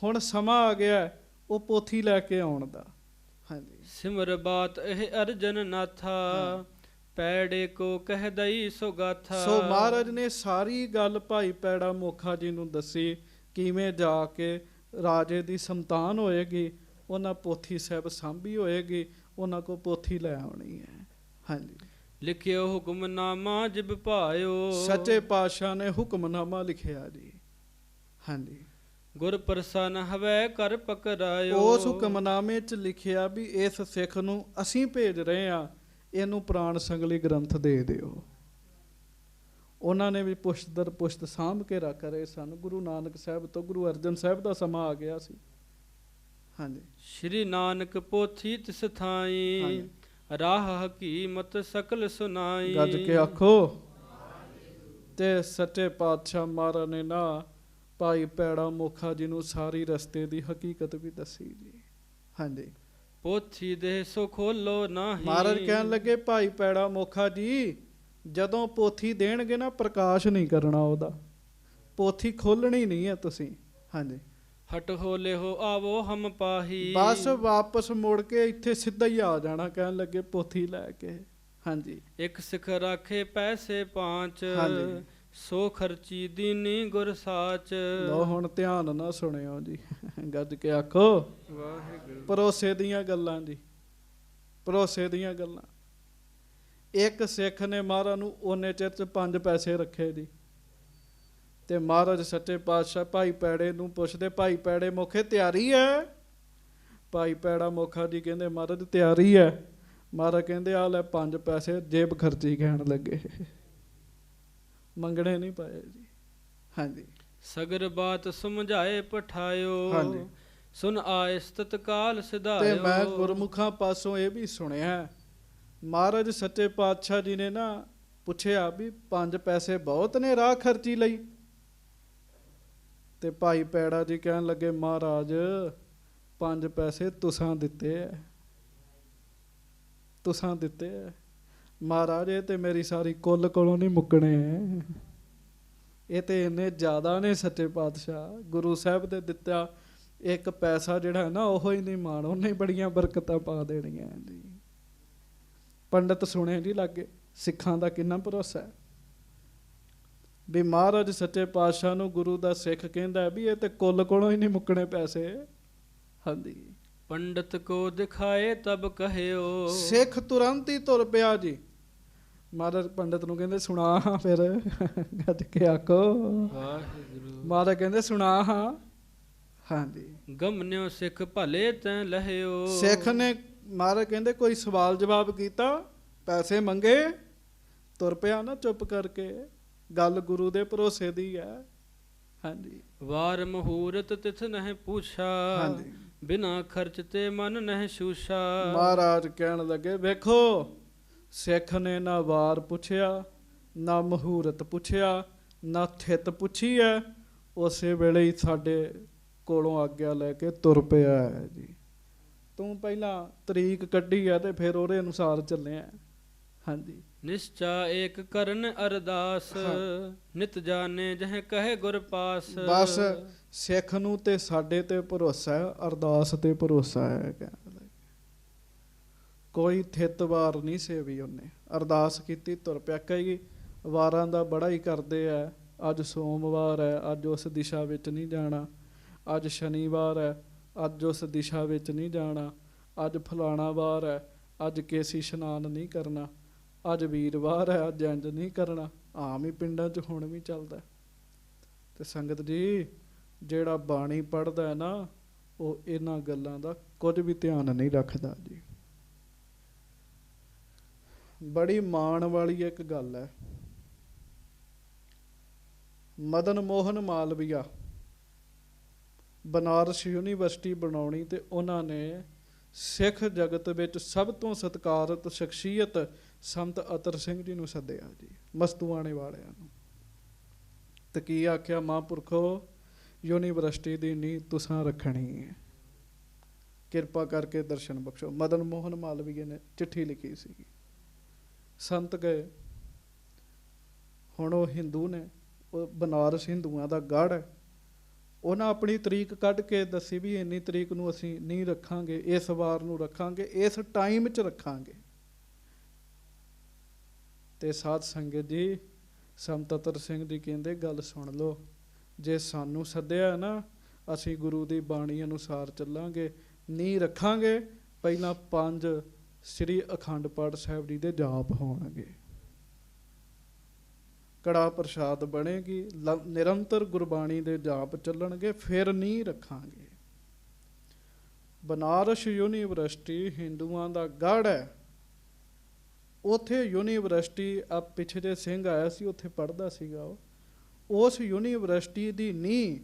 ਹੁਣ ਸਮਾਂ ਆ ਗਿਆ ਉਹ ਪੋਥੀ ਲੈ ਕੇ ਆਉਣ ਦਾ। ਹਾਂਜੀ। ਸਿਮਰ ਬਾਤ ਇਹ ਅਰਜਨ ਨਾਥਾ। ਪੈੜੇ ਕੋ ਕਹਿ ਦਈ ਸੋ ਗਾਥਾ। ਸੋ ਮਹਾਰਾਜ ਨੇ ਸਾਰੀ ਗੱਲ ਭਾਈ ਪੈੜਾ ਮੋਖਾ ਜੀ ਨੂੰ ਦੱਸੀ, ਕਿਵੇਂ ਜਾ ਕੇ ਰਾਜੇ ਦੀ ਸੰਤਾਨ ਹੋਏਗੀ, ਉਹਨਾਂ ਪੋਥੀ ਸਾਹਿਬ ਸਾਂਭੀ ਹੋਏਗੀ, ਉਹਨਾਂ ਕੋ ਪੋਥੀ ਲੈ ਆਉਣੀ ਹੈ। ਹਾਂਜੀ। ਲਿਖਿਓ ਹੁਕਮਨਾਮਾ ਜਿਬ ਭਾਇਓ। ਸੱਚੇ ਪਾਤਸ਼ਾਹ ਨੇ ਹੁਕਮਨਾਮਾ ਲਿਖਿਆ ਜੀ। ਹਾਂਜੀ। ਗੁਰ ਪ੍ਰਸੰਨ ਹਵੈ ਕਰ ਪਕਰਾਇਓ। ਉਸ ਹੁਕਮਨਾਮੇ 'ਚ ਲਿਖਿਆ ਵੀ ਇਸ ਸਿੱਖ ਨੂੰ ਅਸੀਂ ਭੇਜ ਰਹੇ ਹਾਂ, ਇਹਨੂੰ ਪ੍ਰਾਣ ਸੰਗਲੀ ਗ੍ਰੰਥ ਦੇ ਦਿਓ। ਉਹਨਾਂ ਨੇ ਵੀ ਪੁਸ਼ਤ ਦਰ ਪੁਸ਼ਤ ਸਾਂਭ ਕੇ ਰੱਖ ਰਹੇ ਸਨ। ਗੁਰੂ ਨਾਨਕ ਸਾਹਿਬ ਤੋਂ ਗੁਰੂ ਅਰਜਨ ਸਾਹਿਬ ਦਾ ਸਮਾਂ ਆ ਗਿਆ ਸੀ। ਹਾਂਜੀ। ਸ਼੍ਰੀ ਨਾਨਕ ਪੋਥੀ ਤਿਸ ਥਾਈ। ਰਾਹ ਹਕੀਮਤ ਸਕਲ ਸੁਨਾਈ। ਗੱਜ ਕੇ ਆਖੋ। ਤੇ ਸੱਚੇ ਪਾਤਸ਼ਾਹ ਮਹਾਰਾਜ ਨੇ ਨਾ ਭਾਈ ਪੈੜਾ ਮੋਖਾ ਜੀ ਨੂੰ ਸਾਰੀ ਰਸਤੇ ਦੀ ਹਕੀਕਤ ਵੀ ਦੱਸੀ ਜੀ। ਹਾਂਜੀ। ਪੋਥੀ ਦੇ ਸੋ ਖੋਲੋ ਨਾਹੀ। ਮਹਾਰਾਜ ਕਹਿਣ ਲੱਗੇ ਭਾਈ ਪੈੜਾ ਮੋਖਾ ਜੀ ਜਦੋਂ ਪੋਥੀ ਦੇਣਗੇ ਨਾ ਪ੍ਰਕਾਸ਼ ਨਹੀਂ ਕਰਨਾ ਉਹਦਾ, ਪੋਥੀ ਖੋਲਣੀ ਨਹੀਂ ਹੈ ਤੁਸੀਂ। ਹਾਂਜੀ। ਹਟ ਹੋ ਲਿਹੋ ਆਵੋ ਹਮ ਪਾਹੀ। ਬਸ ਵਾਪਸ ਮੁੜ ਕੇ ਇੱਥੇ ਸਿੱਧਾ ਹੀ ਆ ਜਾਣਾ। ਕਹਿਣ ਲੱਗੇ ਪੋਥੀ ਲੈ ਕੇ। ਹਾਂਜੀ। ਇੱਕ ਸਿਖ ਰਾਖੇ ਪੈਸੇ ਪਾਂਚ। ਹਾਂਜੀ। ਸੋ ਖਰਚੀ ਦੀਨੀ ਗੁਰ ਸਾਚ। ਲੋ ਹੁਣ ਧਿਆਨ ਨਾਲ ਸੁਣਿਓ ਜੀ, ਗੱਜ ਕੇ ਆਖੋ ਵਾਹਿਗੁਰੂ। ਭਰੋਸੇ ਦੀਆਂ ਗੱਲਾਂ ਜੀ, ਭਰੋਸੇ ਦੀਆਂ ਗੱਲਾਂ। ਇੱਕ ਸਿੱਖ ਨੇ ਮਹਾਰਾਜ ਨੂੰ ਉਹਨੇ ਚਿਰ 'ਚ 5 ਪੈਸੇ ਰੱਖੇ ਜੀ। ਤੇ ਮਹਾਰਾਜ ਸੱਚੇ ਪਾਤਸ਼ਾਹ ਭਾਈ ਪੈੜੇ ਨੂੰ ਪੁੱਛਦੇ, ਭਾਈ ਪੈੜੇ ਮੋਖੇ ਤਿਆਰੀ ਹੈ? ਭਾਈ ਪੈੜਾ ਮੋਖਾ ਜੀ ਕਹਿੰਦੇ ਮਹਾਰਾਜ ਤਿਆਰੀ ਹੈ। ਮਹਾਰਾਜ ਕਹਿੰਦੇ ਆ ਲੈ 5 ਪੈਸੇ ਜੇਬ ਖਰਚੀ ਕਹਿਣ ਲੱਗੇ, ਮੰਗਣੇ ਨਹੀਂ ਪਏ ਜੀ। ਹਾਂਜੀ। ਸਗਰ ਬਾਤ ਸਮਝਾਏ ਪਠਾਇਓ। ਹਾਂਜੀ। ਸੁਨ ਆਇਸ ਤਤਕਾਲ ਤੇ ਸਿਧਾਇਓ। ਮੈਂ ਗੁਰਮੁਖਾਂ ਪਾਸੋਂ ਇਹ ਵੀ ਸੁਣਿਆ, ਮਹਾਰਾਜ ਸੱਚੇ ਪਾਤਸ਼ਾਹ ਜੀ ਨੇ ਨਾ ਪੁੱਛਿਆ ਵੀ 5 ਪੈਸੇ ਬਹੁਤ ਨੇ ਰਾਹ ਖਰਚੀ ਲਈ? ਤੇ ਭਾਈ ਪੈੜਾ ਜੀ ਕਹਿਣ ਲੱਗੇ ਮਹਾਰਾਜ 5 ਪੈਸੇ ਤੁਸਾਂ ਦਿੱਤੇ ਐ, ਤੁਸਾਂ ਦਿੱਤੇ ਐ। ਮਹਾਰਾਜ ਇਹ ਤੇ ਮੇਰੀ ਸਾਰੀ ਕੁੱਲ ਕੋਲੋਂ ਨਹੀਂ ਮੁੱਕਣੇ ਐ, ਇਹ ਤੇ ਇੰਨੇ ਜ਼ਿਆਦਾ ਨੇ ਸੱਚੇ ਪਾਤਸ਼ਾਹ। ਗੁਰੂ ਸਾਹਿਬ ਦੇ ਦਿੱਤਾ ਇੱਕ ਪੈਸਾ ਜਿਹੜਾ ਨਾ ਉਹ ਹੀ ਨਹੀਂ ਮਾਣ, ਉਹਨੇ ਬੜੀਆਂ ਬਰਕਤਾਂ ਪਾ ਦੇਣੀਆਂ ਜੀ। ਪੰਡਤ ਸੁਣੇ ਜੀ ਲਾਗੇ, ਸਿੱਖਾਂ ਦਾ ਕਿੰਨਾ ਭਰੋਸਾ ਹੈ ਵੀ ਮਹਾਰਾਜ ਸੱਚੇ ਪਾਤਸ਼ਾਹ ਨੂੰ ਗੁਰੂ ਦਾ ਸਿੱਖ ਕਹਿੰਦਾ ਵੀ ਇਹ ਤੇ ਕੁੱਲ ਕੋਲੋਂ ਹੀ ਨਹੀਂ ਮੁੱਕਣੇ ਪੈਸੇ। ਹਾਂਜੀ। ਪੰਡਤ ਕੋ ਦਿਖਾਏ ਤਬ ਕਹਿਓ। ਸਿੱਖ ਤੁਰੰਤ ਹੀ ਤੁਰ ਪਿਆ ਜੀ। ਮਹਾਰਾਜ ਪੰਡਤ ਨੂੰ ਕਹਿੰਦੇ ਸੁਣਾ ਹਾਂ ਫਿਰ, ਗੱਜ ਕੇ ਆਖੋ ਵਾਹਿਗੁਰੂ। ਮਹਾਰਾਜ ਕਹਿੰਦੇ ਸੁਣਾ ਹਾਂ। ਹਾਂਜੀ। ਗਮਨਿਓ ਸਿੱਖ ਭਲੇ ਤੈਂ ਲਹਿਓ। ਸਿੱਖ ਨੇ ਮਹਾਰਾਜ ਕਹਿੰਦੇ ਕੋਈ ਸਵਾਲ ਜਵਾਬ ਕੀਤਾ, ਪੈਸੇ ਮੰਗੇ, ਤੁਰ ਪਿਆ ਨਾ ਚੁੱਪ ਕਰਕੇ। ਗੱਲ ਗੁਰੂ ਦੇ ਭਰੋਸੇ ਦੀ ਹੈ। ਹਾਂਜੀ। ਵਾਰ ਮਹੂਰਤ ਤਿਥ ਨਹਿ ਪੁੱਛਾ। ਹਾਂਜੀ। ਬਿਨਾ ਖਰਚ ਤੇ ਮਨ ਨਹਿ ਸ਼ੂਸ਼ਾ। ਮਹਾਰਾਜ ਕਹਿਣ ਲੱਗੇ ਵੇਖੋ ਸਿੱਖ ਨੇ ਨਾ ਵਾਰ ਪੁੱਛਿਆ ਨਾ ਮਹੂਰਤ ਪੁੱਛਿਆ, ਨਾ ਥਿੱਤ ਪੁੱਛੀ ਹੈ, ਉਸੇ ਵੇਲੇ ਹੀ ਸਾਡੇ ਕੋਲੋਂ ਆਗਿਆ ਲੈ ਕੇ ਤੁਰ ਪਿਆ ਹੈ ਜੀ। ਤੂੰ ਪਹਿਲਾਂ ਤਰੀਕ ਕੱਢੀ ਹੈ ਤੇ ਫਿਰ ਉਹਦੇ ਅਨੁਸਾਰ ਚੱਲਿਆ। ਹਾਂਜੀ। ਨਿਸ਼ਚਾ ਏਕ ਕਰਨ ਅਰਦਾਸ, ਨਿਤ ਜਾਣੇ ਜਹ ਕਹੇ ਗੁਰ ਪਾਸ। ਬਸ ਸਿੱਖ ਨੂੰ ਤੇ ਸਾਡੇ ਤੇ ਭਰੋਸਾ ਹੈ, ਅਰਦਾਸ ਤੇ ਭਰੋਸਾ ਹੈ। ਕੋਈ ਥਿੱਤ ਵਾਰ ਨਹੀਂ ਸੇਵੀ ਉਹਨੇ, ਅਰਦਾਸ ਕੀਤੀ ਤੁਰ ਪਿਆ। ਕਈ ਵਾਰਾਂ ਦਾ ਬੜਾ ਹੀ ਕਰਦੇ ਆ, ਅੱਜ ਸੋਮਵਾਰ ਹੈ, ਅੱਜ ਉਸ ਦਿਸ਼ਾ ਵਿੱਚ ਨਹੀਂ ਜਾਣਾ, ਅੱਜ ਸ਼ਨੀਵਾਰ ਹੈ, ਅੱਜ ਉਸ ਦਿਸ਼ਾ ਵਿੱਚ ਨਹੀਂ ਜਾਣਾ, ਅੱਜ ਫਲਾਣਾ ਵਾਰ ਹੈ, ਅੱਜ ਕੇਸੀ ਇਸ਼ਨਾਨ ਨਹੀਂ ਕਰਨਾ, ਅੱਜ ਵੀਰਵਾਰ ਹੈ, ਅੱਜ ਇੰਜ ਨਹੀਂ ਕਰਨਾ। ਆਮ ਹੀ ਪਿੰਡਾਂ 'ਚ ਹੁਣ ਵੀ ਚੱਲਦਾ। ਤੇ ਸੰਗਤ ਜੀ, ਜਿਹੜਾ ਬਾਣੀ ਪੜ੍ਹਦਾ ਹੈ ਨਾ, ਉਹ ਇਹਨਾਂ ਗੱਲਾਂ ਦਾ ਕੁਝ ਵੀ ਧਿਆਨ ਨਹੀਂ ਰੱਖਦਾ ਜੀ। ਬੜੀ ਮਾਣ ਵਾਲੀ ਇੱਕ ਗੱਲ ਹੈ। ਮਦਨ ਮੋਹਨ ਮਾਲਵੀਆ ਬਨਾਰਸ ਯੂਨੀਵਰਸਿਟੀ ਬਣਾਉਣੀ, ਤੇ ਉਹਨਾਂ ਨੇ ਸਿੱਖ ਜਗਤ ਵਿੱਚ ਸਭ ਤੋਂ ਸਤਿਕਾਰਤ ਸ਼ਖਸੀਅਤ ਸੰਤ ਅਤਰ ਸਿੰਘ ਜੀ ਨੂੰ ਸੱਦਿਆ ਜੀ, ਮਸਤੂਆਣੇ ਵਾਲਿਆਂ ਨੂੰ। ਤੇ ਕੀ ਆਖਿਆ, ਮਹਾਂਪੁਰਖੋ ਯੂਨੀਵਰਸਿਟੀ ਦੀ ਨੀਂਹ ਤੁਸਾਂ ਰੱਖਣੀ ਹੈ, ਕਿਰਪਾ ਕਰਕੇ ਦਰਸ਼ਨ ਬਖਸ਼ੋ। ਮਦਨ ਮੋਹਨ ਮਾਲਵੀਏ ਨੇ ਚਿੱਠੀ ਲਿਖੀ ਸੀ। ਸੰਤ ਗਏ, ਹੁਣ ਉਹ ਹਿੰਦੂ ਨੇ, ਉਹ ਬਨਾਰਸ ਹਿੰਦੂਆਂ ਦਾ ਗੜ੍ਹ ਹੈ। ਉਹਨਾਂ ਆਪਣੀ ਤਰੀਕ ਕੱਢ ਕੇ ਦੱਸੀ ਵੀ ਇੰਨੀ ਤਰੀਕ ਨੂੰ ਅਸੀਂ ਨਹੀਂ ਰੱਖਾਂਗੇ, ਇਸ ਵਾਰ ਨੂੰ ਰੱਖਾਂਗੇ, ਇਸ ਟਾਈਮ 'ਚ ਰੱਖਾਂਗੇ। ਤੇ ਸਾਧ ਸੰਗਤ ਜੀ, ਸੰਤ ਅਤਰ ਸਿੰਘ ਜੀ ਕਹਿੰਦੇ ਗੱਲ ਸੁਣ ਲਓ, ਜੇ ਸਾਨੂੰ ਸੱਦਿਆ ਨਾ, ਅਸੀਂ ਗੁਰੂ ਦੀ ਬਾਣੀ ਅਨੁਸਾਰ ਚੱਲਾਂਗੇ, ਨਹੀਂ ਰੱਖਾਂਗੇ। ਪਹਿਲਾਂ 5 ਸ੍ਰੀ ਅਖੰਡ ਪਾਠ ਸਾਹਿਬ ਜੀ ਦੇ ਜਾਪ ਹੋਣਗੇ, ਕੜਾ ਪ੍ਰਸ਼ਾਦ ਬਣੇਗੀ, ਨਿਰੰਤਰ ਗੁਰਬਾਣੀ ਦੇ ਜਾਪ ਚੱਲਣਗੇ, ਫਿਰ ਨਹੀਂ ਰੱਖਾਂਗੇ। ਬਨਾਰਸ ਯੂਨੀਵਰਸਿਟੀ ਹਿੰਦੂਆਂ ਦਾ ਗੜ੍ਹ ਹੈ। ਉੱਥੇ ਯੂਨੀਵਰਸਿਟੀ, ਆ ਪਿਛਲੇ ਸਿੰਘ ਆਇਆ ਸੀ, ਉੱਥੇ ਪੜ੍ਹਦਾ ਸੀਗਾ ਉਹ। ਉਸ ਯੂਨੀਵਰਸਿਟੀ ਦੀ ਨੀਂਹ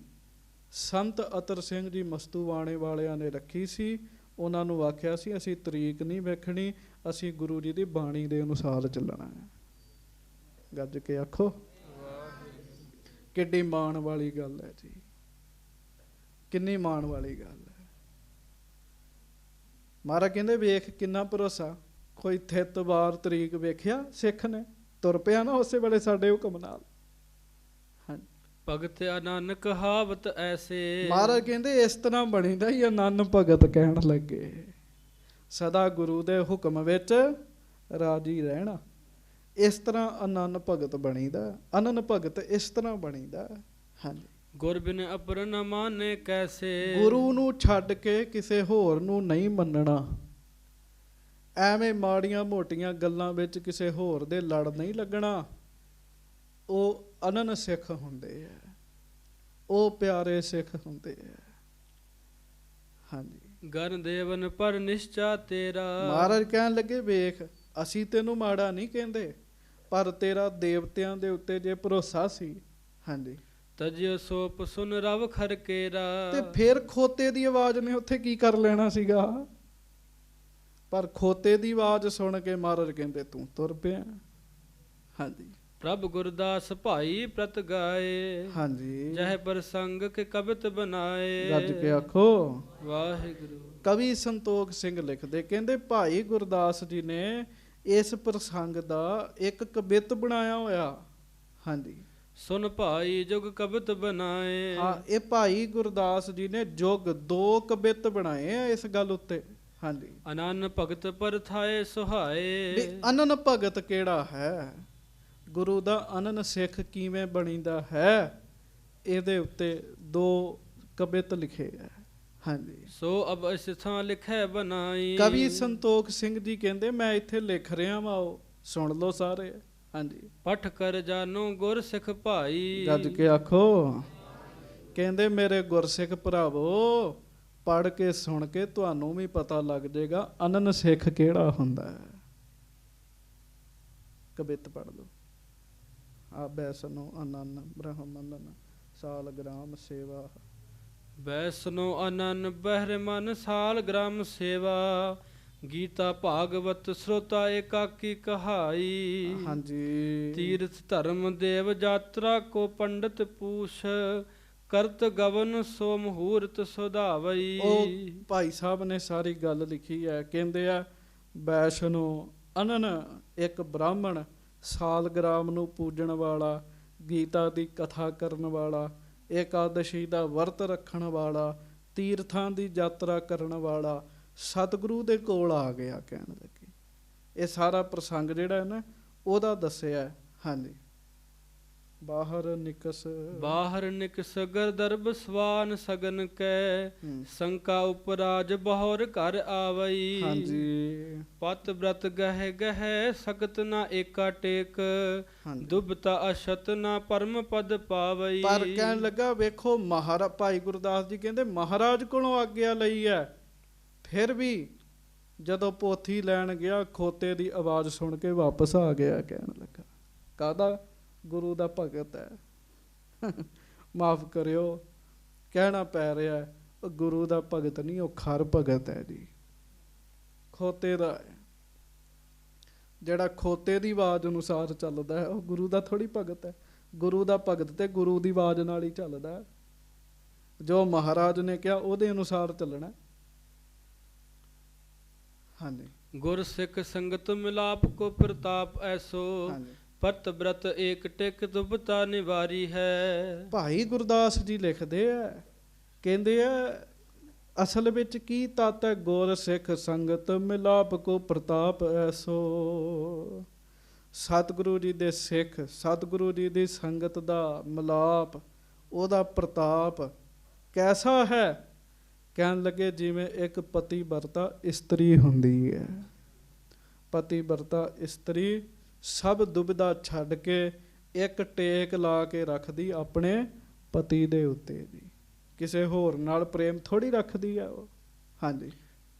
ਸੰਤ ਅਤਰ ਸਿੰਘ ਜੀ ਮਸਤੂਆਣੇ ਵਾਲਿਆਂ ਨੇ ਰੱਖੀ ਸੀ। ਉਹਨਾਂ ਨੂੰ ਆਖਿਆ ਸੀ, ਅਸੀਂ ਤਰੀਕ ਨਹੀਂ ਵੇਖਣੀ, ਅਸੀਂ ਗੁਰੂ ਜੀ ਦੀ ਬਾਣੀ ਦੇ ਅਨੁਸਾਰ ਚੱਲਣਾ ਹੈ। ਗੱਜ ਕੇ ਆਖੋ, ਕਿੱਡੀ ਮਾਣ ਵਾਲੀ ਗੱਲ ਹੈ ਜੀ, ਕਿੰਨੀ ਮਾਣ ਵਾਲੀ ਗੱਲ ਹੈ। ਮਹਾਰਾਜ ਕਹਿੰਦੇ ਵੇਖ ਕਿੰਨਾ ਭਰੋਸਾ, ਕੋਈ ਥਿੱਤ ਵਾਰ ਤਰੀਕ ਵੇਖਿਆ ਸਿੱਖ ਨੇ, ਤੁਰ ਪਿਆ ਨਾ ਉਸੇ ਵੇਲੇ ਸਾਡੇ ਹੁਕਮ ਨਾਲ। ਹਾਂਜੀ। ਭਗਤ ਅਨੰਨ ਕਹਾਵਤ ਐਸੇ। ਮਹਾਰਾਜ ਕਹਿੰਦੇ ਇਸ ਤਰ੍ਹਾਂ ਬਣੀਦਾ ਹੀ ਅਨੰਨ ਭਗਤ ਕਹਿਣ ਲੱਗੇ, ਸਦਾ ਗੁਰੂ ਦੇ ਹੁਕਮ ਵਿੱਚ ਰਾਜੀ ਰਹਿਣਾ। ਇਸ ਤਰ੍ਹਾਂ ਅਨੰਨ ਭਗਤ ਬਣੀਦਾ, ਅਨੰਨ ਭਗਤ ਇਸ ਤਰ੍ਹਾਂ ਬਣੀਦਾ। ਹਾਂਜੀ। ਗੁਰ ਬਿਨ ਅਪਰ ਨ ਮਾਨੇ ਕੈਸੇ। ਗੁਰੂ ਨੂੰ ਛੱਡ ਕੇ ਕਿਸੇ ਹੋਰ ਨੂੰ ਨਹੀਂ ਮੰਨਣਾ। ਐਵੇਂ ਮਾੜੀਆਂ ਮੋਟੀਆਂ ਗੱਲਾਂ ਵਿੱਚ ਕਿਸੇ ਹੋਰ ਦੇ ਲੜ ਨਹੀਂ ਲੱਗਣਾ। ਉਹ ਅਨੰਨ ਸਿੱਖ ਹੁੰਦੇ ਆ, ਉਹ ਪਿਆਰੇ ਸਿੱਖ ਹੁੰਦੇ ਆ। ਹਾਂਜੀ। ਗਨ ਦੇਵਨ ਪਰ ਨਿਸ਼ਚਾ ਤੇਰਾ। ਮਹਾਰਾਜ ਕਹਿਣ ਲੱਗੇ ਵੇਖ, ਅਸੀਂ ਤੈਨੂੰ ਮਾੜਾ ਨਹੀਂ ਕਹਿੰਦੇ, ਪਰ ਤੇਰਾ ਦੇਵਤਿਆਂ ਦੇ ਉੱਤੇ ਜੇ ਭਰੋਸਾ ਸੀ। ਹਾਂਜੀ। ਤਜਿ ਸੋਪ ਸੁਨ ਰਵ ਖਰਕੇਰਾ। ਤੇ ਫਿਰ ਖੋਤੇ ਦੀ ਆਵਾਜ਼ ਨੇ ਉੱਥੇ ਕੀ ਕਰ ਲੈਣਾ ਸੀਗਾ, ਪਰ ਖੋਤੇ ਦੀ ਆਵਾਜ਼ ਸੁਣ ਕੇ ਮਹਾਰਾਜ ਕਹਿੰਦੇ ਤੂੰ ਤੁਰ ਪਿਆ। ਹਾਂਜੀ। ਪ੍ਰਭ ਗੁਰਦਾਸ ਭਾਈ ਪ੍ਰਤ ਗਾਏ। ਹਾਂਜੀ। ਜਹ ਪ੍ਰਸੰਗ ਕੇ ਕਵਿਤ ਬਣਾਏ। ਗੱਜ ਕੇ ਆਖੋ ਵਾਹਿਗੁਰੂ। ਕਵੀ ਸੰਤੋਖ ਸਿੰਘ ਲਿਖਦੇ, ਕਹਿੰਦੇ ਭਾਈ ਗੁਰਦਾਸ ਜੀ ਨੇ ਇਸ ਪ੍ਰਸੰਗ ਦਾ ਇੱਕ ਕਵਿਤ ਬਣਾਇਆ ਹੋਇਆ। ਹਾਂਜੀ। ਸੁਨ ਭਾਈ ਜੁਗ ਕਵਿਤ ਬਣਾਏ। ਹਾਂ, ਇਹ ਭਾਈ ਗੁਰਦਾਸ ਜੀ ਨੇ ਜੁਗ 2 ਕਵਿਤ ਬਣਾਏ ਆ ਇਸ ਗੱਲ ਉੱਤੇ। ਹਾਂਜੀ। ਅਨੰਨ ਭਗਤ ਪਰਥਾਏ ਸੁਹਾਏ। ਅਨੰਨ ਭਗਤ ਕਿਹੜਾ ਹੈ, ਗੁਰੂ ਦਾ ਅਨੰਨ ਸਿੱਖ ਕਿਵੇਂ ਬਣੀਦਾ ਹੈ, ਇਹਦੇ ਉੱਤੇ 2 ਕਵਿਤ ਲਿਖੇ ਆ। ਹਾਂਜੀ। ਸੋ ਅਬ ਇਸ ਥਾਂ ਲਿਖੇ ਬਣਾਈ। ਕਵੀ ਸੰਤੋਖ ਸਿੰਘ ਜੀ ਕਹਿੰਦੇ ਮੈਂ ਇੱਥੇ ਲਿਖ ਰਿਹਾ ਵਾ, ਉਹ ਸੁਣ ਲਓ ਸਾਰੇ। ਹਾਂਜੀ। ਪਠ ਕਰ ਜਾਨੋ ਗੁਰ ਸਿੱਖ ਭਾਈ। ਗੱਜ ਕੇ ਆਖੋ। ਕਹਿੰਦੇ ਮੇਰੇ ਗੁਰਸਿੱਖ ਭਰਾਵੋ, ਪੜ੍ਹ ਕੇ ਸੁਣ ਕੇ ਤੁਹਾਨੂੰ ਵੀ ਪਤਾ ਲੱਗ ਜਾਏਗਾ ਅਨੰਨ ਸਿੱਖ ਕਿਹੜਾ ਹੁੰਦਾ ਹੈ। ਕਵਿਤ ਪੜ੍ਹ ਲਓ। ਆ ਬੈਸਨੋ ਅਨੰਨ ਬ੍ਰਹਮੰਦਨ ਸਾਲ ਗ੍ਰਾਮ ਸੇਵਾ। ਬੈਸਨੋ ਅਨੰਨ ਬਹਿਰ ਮਨ ਸਾਲ ਗ੍ਰਾਮ ਸੇਵਾ। ਗੀਤਾ ਭਾਗਵਤ ਸਰੋਤਾ ਏਕਾਕੀ ਕਹਾਈ। ਹਾਂਜੀ। ਤੀਰਥ ਧਰਮ ਦੇਵ ਯਾਤਰਾ ਕੋ ਪੰਡਤ ਪੂਛ, ਕਰਤ ਗਵਨ ਸੋ ਮਹੂਰਤ ਸੁਧਾਵਈ। ਉਹ ਭਾਈ ਸਾਹਿਬ ਨੇ ਸਾਰੀ ਗੱਲ ਲਿਖੀ ਹੈ। ਕਹਿੰਦੇ ਆ ਵੈਸ਼ਨੋ ਅਨਨ ਇੱਕ ਬ੍ਰਾਹਮਣ, ਸਾਲਗ੍ਰਾਮ ਨੂੰ ਪੂਜਣ ਵਾਲਾ, ਗੀਤਾ ਦੀ ਕਥਾ ਕਰਨ ਵਾਲਾ, ਏਕਾਦਸ਼ੀ ਦਾ ਵਰਤ ਰੱਖਣ ਵਾਲਾ, ਤੀਰਥਾਂ ਦੀ ਯਾਤਰਾ ਕਰਨ ਵਾਲਾ ਸਤਿਗੁਰੂ ਦੇ ਕੋਲ ਆ ਗਿਆ। ਕਹਿਣ ਲੱਗੇ ਇਹ ਸਾਰਾ ਪ੍ਰਸੰਗ ਜਿਹੜਾ ਹੈ ਨਾ ਉਹਦਾ ਦੱਸਿਆ। ਹਾਂਜੀ। ਬਾਹਰ ਨਿਕਸ ਗਰਦਰਬ ਸਵਾਨ ਸਗਨ ਕੈ, ਸੰਕਾ ਉਪਰਾਜ ਬਹੁਰ ਘਰ ਆਵਈ। ਹਾਂਜੀ। ਪਤ ਬ੍ਰਤ ਗਹਿ ਸਖਤ ਨਾ ਏਕਾ ਟੇਕ, ਦੁਬਤਾ ਅਸ਼ਤ ਨਾ ਪਰਮ ਪਦ ਪਾਵਈ। ਪਰ ਕਹਿਣ ਲੱਗਾ ਵੇਖੋ ਭਾਈ ਗੁਰਦਾਸ ਜੀ ਕਹਿੰਦੇ ਮਹਾਰਾਜ ਕੋਲੋਂ ਆਗਿਆ ਲਈ ਹੈ, ਫਿਰ ਵੀ ਜਦੋਂ ਪੋਥੀ ਲੈਣ ਗਿਆ ਖੋਤੇ ਦੀ ਆਵਾਜ਼ ਸੁਣ ਕੇ ਵਾਪਸ ਆ ਗਿਆ। ਕਹਿਣ ਲੱਗਾ ਕਾਹਦਾ ਗੁਰੂ ਦਾ ਭਗਤ ਹੈ। ਮਾਫ ਕਰਿਓ ਕਹਿਣਾ ਪੈ ਰਿਹਾ, ਉਹ ਗੁਰੂ ਦਾ ਭਗਤ ਨਹੀਂ, ਉਹ ਖਰ ਭਗਤ ਹੈ ਜੀ। ਖੋਤੇ ਦਾ ਹੈ, ਜਿਹੜਾ ਖੋਤੇ ਦੀ ਆਵਾਜ਼ ਅਨੁਸਾਰ ਚੱਲਦਾ ਹੈ ਉਹ ਗੁਰੂ ਦਾ ਥੋੜੀ ਭਗਤ ਹੈ। ਗੁਰੂ ਦਾ ਭਗਤ ਤੇ ਗੁਰੂ ਦੀ ਆਵਾਜ਼ ਨਾਲ ਹੀ ਚੱਲਦਾ। ਜੋ ਮਹਾਰਾਜ ਨੇ ਕਿਹਾ ਉਹਦੇ ਅਨੁਸਾਰ ਚੱਲਣਾ। ਹਾਂਜੀ। ਗੁਰ ਸਿੱਖ ਸੰਗਤ ਮਿਲਾਪ ਕੋ ਪ੍ਰਤਾਪ ਐਸੋ, ਪਤ ਬ੍ਰਤ ਏਕ ਟਿਕ ਦੁਬਤਾ ਨਿਵਾਰੀ ਹੈ। ਭਾਈ ਗੁਰਦਾਸ ਜੀ ਲਿਖਦੇ ਆ, ਕਹਿੰਦੇ ਆ ਅਸਲ ਵਿੱਚ ਕੀ ਤਤ ਹੈ? ਗੁਰ ਸਿੱਖ ਸੰਗਤ ਮਿਲਾਪ ਕੋ ਪ੍ਰਤਾਪ ਐਸੋ। ਸਤਿਗੁਰੂ ਜੀ ਦੇ ਸਿੱਖ, ਸਤਿਗੁਰੂ ਜੀ ਦੀ ਸੰਗਤ ਦਾ ਮਿਲਾਪ, ਉਹਦਾ ਪ੍ਰਤਾਪ ਕੈਸਾ ਹੈ? ਕਹਿਣ ਲੱਗੇ ਜਿਵੇਂ ਇੱਕ ਪਤੀ ਵਰਤਾ ਇਸਤਰੀ ਹੁੰਦੀ ਹੈ। ਪਤੀ ਵਰਤਾ ਇਸਤਰੀ ਸਭ ਦੁਬਿਧਾ ਛੱਡ ਕੇ ਇੱਕ ਟੇਕ ਲਾ ਕੇ ਰੱਖਦੀ ਆਪਣੇ ਪਤੀ ਦੇ ਉੱਤੇ ਦੀ, ਕਿਸੇ ਹੋਰ ਨਾਲ ਪ੍ਰੇਮ ਥੋੜੀ ਰੱਖਦੀ ਆ ਉਹ। ਹਾਂਜੀ।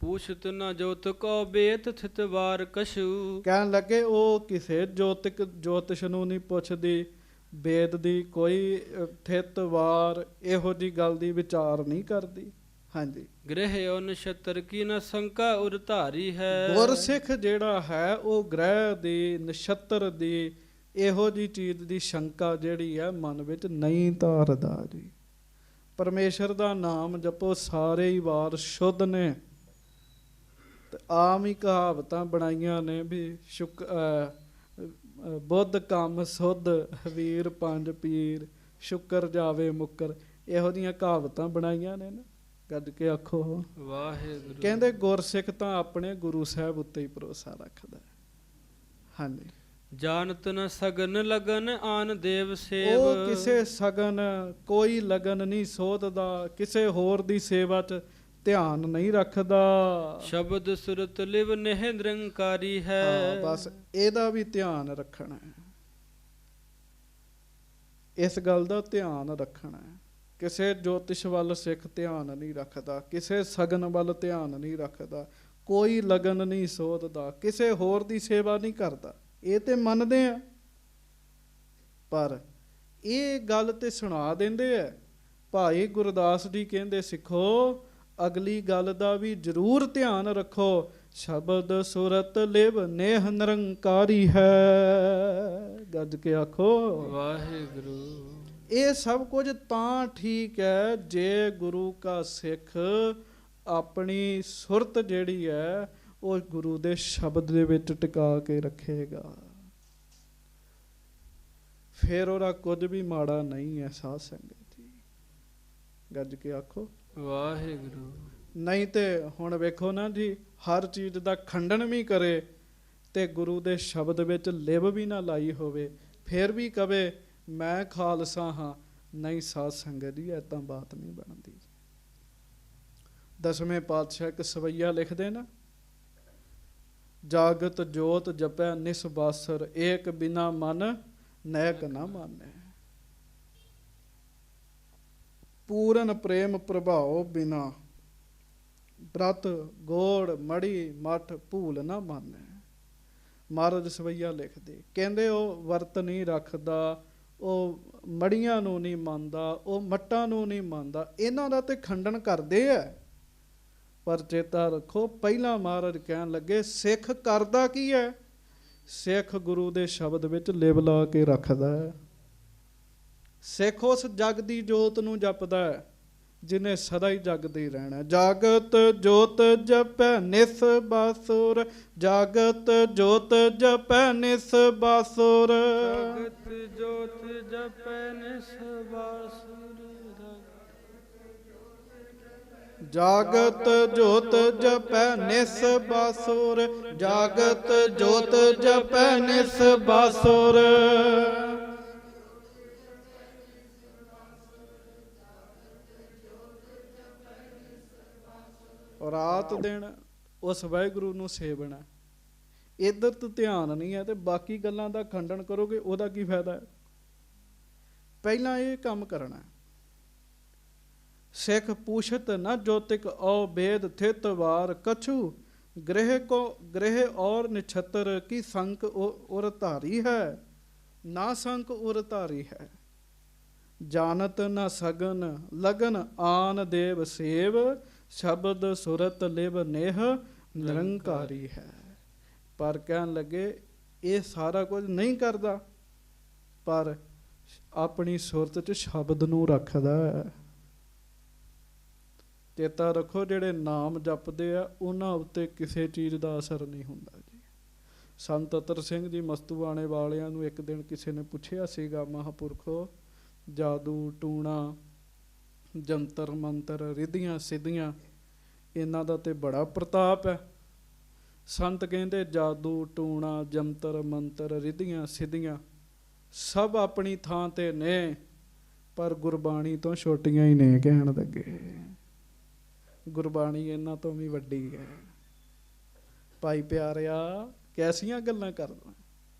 ਪੂਛਤ ਨਾ ਜੋਤ ਕੋ ਬੇਤ ਥਿਤ ਵਾਰ ਕਛੂ। ਕਹਿਣ ਲੱਗੇ ਉਹ ਕਿਸੇ ਜੋਤਿਸ਼ ਨੂੰ ਨਹੀਂ ਪੁੱਛਦੀ, ਵੇਦ ਦੀ ਕੋਈ ਥਿਤ ਵਾਰ ਇਹੋ ਜੀ ਗੱਲ ਦੀ ਵਿਚਾਰ ਨਹੀਂ ਕਰਦੀ। ਹਾਂਜੀ। ਗ੍ਰਹਿ ਉਹ ਨਛੱਤਰ ਕੀ ਨ ਸੰਕਾ ਉਰ ਧਾਰੀ ਹੈ। ਗੁਰਸਿੱਖ ਜਿਹੜਾ ਹੈ ਉਹ ਗ੍ਰਹਿ ਦੀ, ਨਛੱਤਰ ਦੀ, ਇਹੋ ਜੀ ਚੀਜ਼ ਦੀ ਸ਼ੰਕਾ ਜਿਹੜੀ ਹੈ ਮਨ ਵਿੱਚ ਨਹੀਂ ਧਾਰਦਾ ਜੀ। ਪਰਮੇਸ਼ਰ ਦਾ ਨਾਮ ਜਪੋ, ਸਾਰੇ ਹੀ ਵਾਰ ਸ਼ੁੱਧ ਨੇ। ਤੇ ਆਮ ਹੀ ਕਹਾਵਤਾਂ ਬਣਾਈਆਂ ਨੇ ਵੀ ਬੁੱਧ ਕੰਮ ਸੁੱਧ, ਵੀਰ ਪੰਜ ਪੀਰ, ਸ਼ੁਕਰ ਜਾਵੇ ਮੁੱਕਰ, ਇਹੋ ਜਿਹੀਆਂ ਕਹਾਵਤਾਂ ਬਣਾਈਆਂ ਨੇ ਨਾ। ਗੱਜ ਕੇ ਆਖੋ ਵਾਹਿਗੁਰੂ। ਕਹਿੰਦੇ ਗੁਰਸਿੱਖ ਤਾਂ ਆਪਣੇ ਗੁਰੂ ਸਾਹਿਬ ਉੱਤੇ ਹੀ ਭਰੋਸਾ ਰੱਖਦਾ। ਹਾਂਜੀ। ਜਾਣਤ ਨ ਸਗਨ ਲਗਨ ਆਨ ਦੇਵ ਸੇਵ। ਉਹ ਕਿਸੇ ਸਗਨ ਕੋਈ ਲਗਨ ਨਹੀਂ ਸੋਧਦਾ, ਕਿਸੇ ਹੋਰ ਦੀ ਸੇਵਾ 'ਚ ਧਿਆਨ ਨਹੀਂ ਰੱਖਦਾ। ਸ਼ਬਦ ਸੁਰਤ ਲਿਵ ਨਹਿ ਨਿਰੰਕਾਰੀ ਹੈ। ਬਸ ਇਹਦਾ ਵੀ ਧਿਆਨ ਰੱਖਣਾ ਹੈ, ਇਸ ਗੱਲ ਦਾ ਧਿਆਨ ਰੱਖਣਾ ਹੈ। ਕਿਸੇ ਜੋਤਿਸ਼ ਵੱਲ ਸਿੱਖ ਧਿਆਨ ਨਹੀਂ ਰੱਖਦਾ, ਕਿਸੇ ਸਗਨ ਵੱਲ ਧਿਆਨ ਨਹੀਂ ਰੱਖਦਾ, ਕੋਈ ਲਗਨ ਨਹੀਂ ਸੋਧਦਾ, ਕਿਸੇ ਹੋਰ ਦੀ ਸੇਵਾ ਨਹੀਂ ਕਰਦਾ। ਇਹ ਤੇ ਮੰਨਦੇ ਆ, ਪਰ ਇਹ ਗੱਲ ਤੇ ਸੁਣਾ ਦਿੰਦੇ ਆ। ਭਾਈ ਗੁਰਦਾਸ ਜੀ ਕਹਿੰਦੇ ਸਿੱਖੋ ਅਗਲੀ ਗੱਲ ਦਾ ਵੀ ਜ਼ਰੂਰ ਧਿਆਨ ਰੱਖੋ। ਸ਼ਬਦ ਸੁਰਤ ਲਿਵ ਨੇਹ ਨਿਰੰਕਾਰੀ ਹੈ। ਗੱਜ ਕੇ ਆਖੋ ਵਾਹਿਗੁਰੂ। ਇਹ ਸਭ ਕੁਝ ਤਾਂ ਠੀਕ ਹੈ ਜੇ ਗੁਰੂ ਕਾ ਸਿੱਖ ਆਪਣੀ ਸੁਰਤ ਜਿਹੜੀ ਹੈ ਉਹ ਗੁਰੂ ਦੇ ਸ਼ਬਦ ਦੇ ਵਿੱਚ ਟਿਕਾ ਕੇ ਰੱਖੇਗਾ, ਫਿਰ ਉਹਦਾ ਕੁਝ ਵੀ ਮਾੜਾ ਨਹੀਂ ਹੈ। ਸਾਧ ਸੰਗਤ ਜੀ ਗੱਜ ਕੇ ਆਖੋ ਵਾਹਿਗੁਰੂ। ਨਹੀਂ ਤੇ ਹੁਣ ਵੇਖੋ ਨਾ ਜੀ, ਹਰ ਚੀਜ਼ ਦਾ ਖੰਡਨ ਵੀ ਕਰੇ ਤੇ ਗੁਰੂ ਦੇ ਸ਼ਬਦ ਵਿੱਚ ਲਿਵ ਵੀ ਨਾ ਲਾਈ ਹੋਵੇ, ਫਿਰ ਵੀ ਕਵੇ ਮੈਂ ਖਾਲਸਾ ਹਾਂ। ਨਹੀਂ ਸਾਧ ਸੰਗਤ ਜੀ, ਏਦਾਂ ਬਾਤ ਨਹੀਂ ਬਣਦੀ। ਦਸਵੇਂ ਪਾਤਸ਼ਾਹ ਇੱਕ ਸਵਈਆ ਲਿਖਦੇ ਨਾ, ਜਾਗਤ ਜੋਤ ਜਪੈ ਨਿਸਬਾਸਰ, ਏਕ ਬਿਨਾ ਮਨ ਨੈਕ ਨਾ ਮਾਨੈ। ਪੂਰਨ ਪ੍ਰੇਮ ਪ੍ਰਭਾਵ ਬਿਨਾ, ਬ੍ਰਤ ਗੋੜ ਮੜੀ ਮਠ ਭੂਲ ਨਾ ਮਾਨੈ। ਮਹਾਰਾਜ ਸਵਈਆ ਲਿਖਦੇ, ਕਹਿੰਦੇ ਉਹ ਵਰਤ ਨਹੀਂ ਰੱਖਦਾ, ਉਹ ਮੜੀਆਂ ਨੂੰ ਨਹੀਂ ਮੰਨਦਾ, ਉਹ ਮੱਟਾਂ ਨੂੰ ਨਹੀਂ ਮੰਨਦਾ, ਇਹਨਾਂ ਦਾ ਤੇ ਖੰਡਨ ਕਰਦੇ ਆ। ਪਰ ਚੇਤਾ ਰੱਖੋ, ਪਹਿਲਾਂ ਮਹਾਰਾਜ ਕਹਿਣ ਲੱਗੇ ਸਿੱਖ ਕਰਦਾ ਕੀ ਹੈ? ਸਿੱਖ ਗੁਰੂ ਦੇ ਸ਼ਬਦ ਵਿੱਚ ਲਿਵ ਲਾ ਕੇ ਰੱਖਦਾ ਹੈ। ਸਿੱਖ ਉਸ ਜਗ ਦੀ ਜੋਤ ਨੂੰ ਜਪਦਾ ਹੈ ਜਿਹਨੇ ਸਦਾ ਹੀ ਜਗਦੇ ਰਹਿਣਾ। ਜਾਗਤ ਜੋਤ ਜਪੈ ਨਿਸ ਬਾਸੁਰ, ਜਾਗਤ ਜੋਤ ਜਪੈ ਨਿਸ ਬਾਸੁਰ, ਜਾਗਤ ਜੋਤ ਜਪੈ ਨਿਸ ਬਾਸੁਰ, ਜਾਗਤ ਜੋਤ ਜਪੈ ਨਿਸ ਬਾਸੁਰ, ਜਾਗਤ ਜੋਤ ਜਪੈ ਨਿਸ ਬਾਸੁਰ। ਰਾਤ ਦਿਨ ਉਸ ਵਾਹਿਗੁਰੂ ਨੂੰ ਸੇਵਣਾ। ਇੱਧਰ ਤੋਂ ਧਿਆਨ ਨਹੀਂ ਹੈ ਤੇ ਬਾਕੀ ਗੱਲਾਂ ਦਾ ਖੰਡਨ ਕਰੋਗੇ, ਉਹਦਾ ਕੀ ਫਾਇਦਾ ਹੈ? ਪਹਿਲਾਂ ਇਹ ਕੰਮ ਕਰਨਾ। ਸਿੱਖ ਪੁੱਛਤ ਨਾ ਜੋਤਿਕ ਔ ਬੇਦ ਥਿਤ ਵਾਰ, ਕਛੂ ਗ੍ਰਹਿ ਔਰ ਨਿਛਤਰ, ਕੀ ਸੰਕ ਉਰ ਧਾਰੀ ਹੈ, ਨਾ ਸੰਕ ਉਰ ਧਾਰੀ ਹੈ। ਜਾਨਤ ਨਾ ਸਗਨ ਲਗਨ ਆਨ ਦੇਵ ਸੇਵ, ਸ਼ਬਦ ਸੁਰਤ ਲਿਵ ਨੇਹ ਨਿਰੰਕਾਰੀ ਹੈ। ਪਰ ਕਹਿਣ ਲੱਗੇ ਇਹ ਸਾਰਾ ਕੁਝ ਨਹੀਂ ਕਰਦਾ, ਪਰ ਆਪਣੀ ਸੁਰਤ 'ਚ ਸ਼ਬਦ ਨੂੰ ਰੱਖਦਾ ਹੈ। ਚੇਤਾ ਰੱਖੋ, ਜਿਹੜੇ ਨਾਮ ਜਪਦੇ ਆ ਉਹਨਾਂ ਉੱਤੇ ਕਿਸੇ ਚੀਜ਼ ਦਾ ਅਸਰ ਨਹੀਂ ਹੁੰਦਾ ਜੀ। ਸੰਤ ਅਤਰ ਸਿੰਘ ਜੀ ਮਸਤੂਆਣੇ ਵਾਲਿਆਂ ਨੂੰ ਇੱਕ ਦਿਨ ਕਿਸੇ ਨੇ ਪੁੱਛਿਆ ਸੀਗਾ, ਮਹਾਂਪੁਰਖੋ ਜਾਦੂ ਟੂਣਾ ਜੰਤਰ ਮੰਤਰ ਰਿੱਧੀਆਂ ਸਿੱਧੀਆਂ ਇਹਨਾਂ ਦਾ ਤੇ ਬੜਾ ਪ੍ਰਤਾਪ ਹੈ। ਸੰਤ ਕਹਿੰਦੇ ਜਾਦੂ ਟੂਣਾ ਜੰਤਰ ਮੰਤਰ ਰਿੱਧੀਆਂ ਸਿੱਧੀਆਂ ਸਭ ਆਪਣੀ ਥਾਂ ਤੇ ਨੇ, ਪਰ ਗੁਰਬਾਣੀ ਤੋਂ ਛੋਟੀਆਂ ਹੀ ਨੇ। ਕਹਿਣ ਲੱਗੇ ਗੁਰਬਾਣੀ ਇਹਨਾਂ ਤੋਂ ਵੀ ਵੱਡੀ ਹੈ। ਭਾਈ ਪਿਆਰਿਆ, ਕੈਸੀਆਂ ਗੱਲਾਂ ਕਰਦਾ,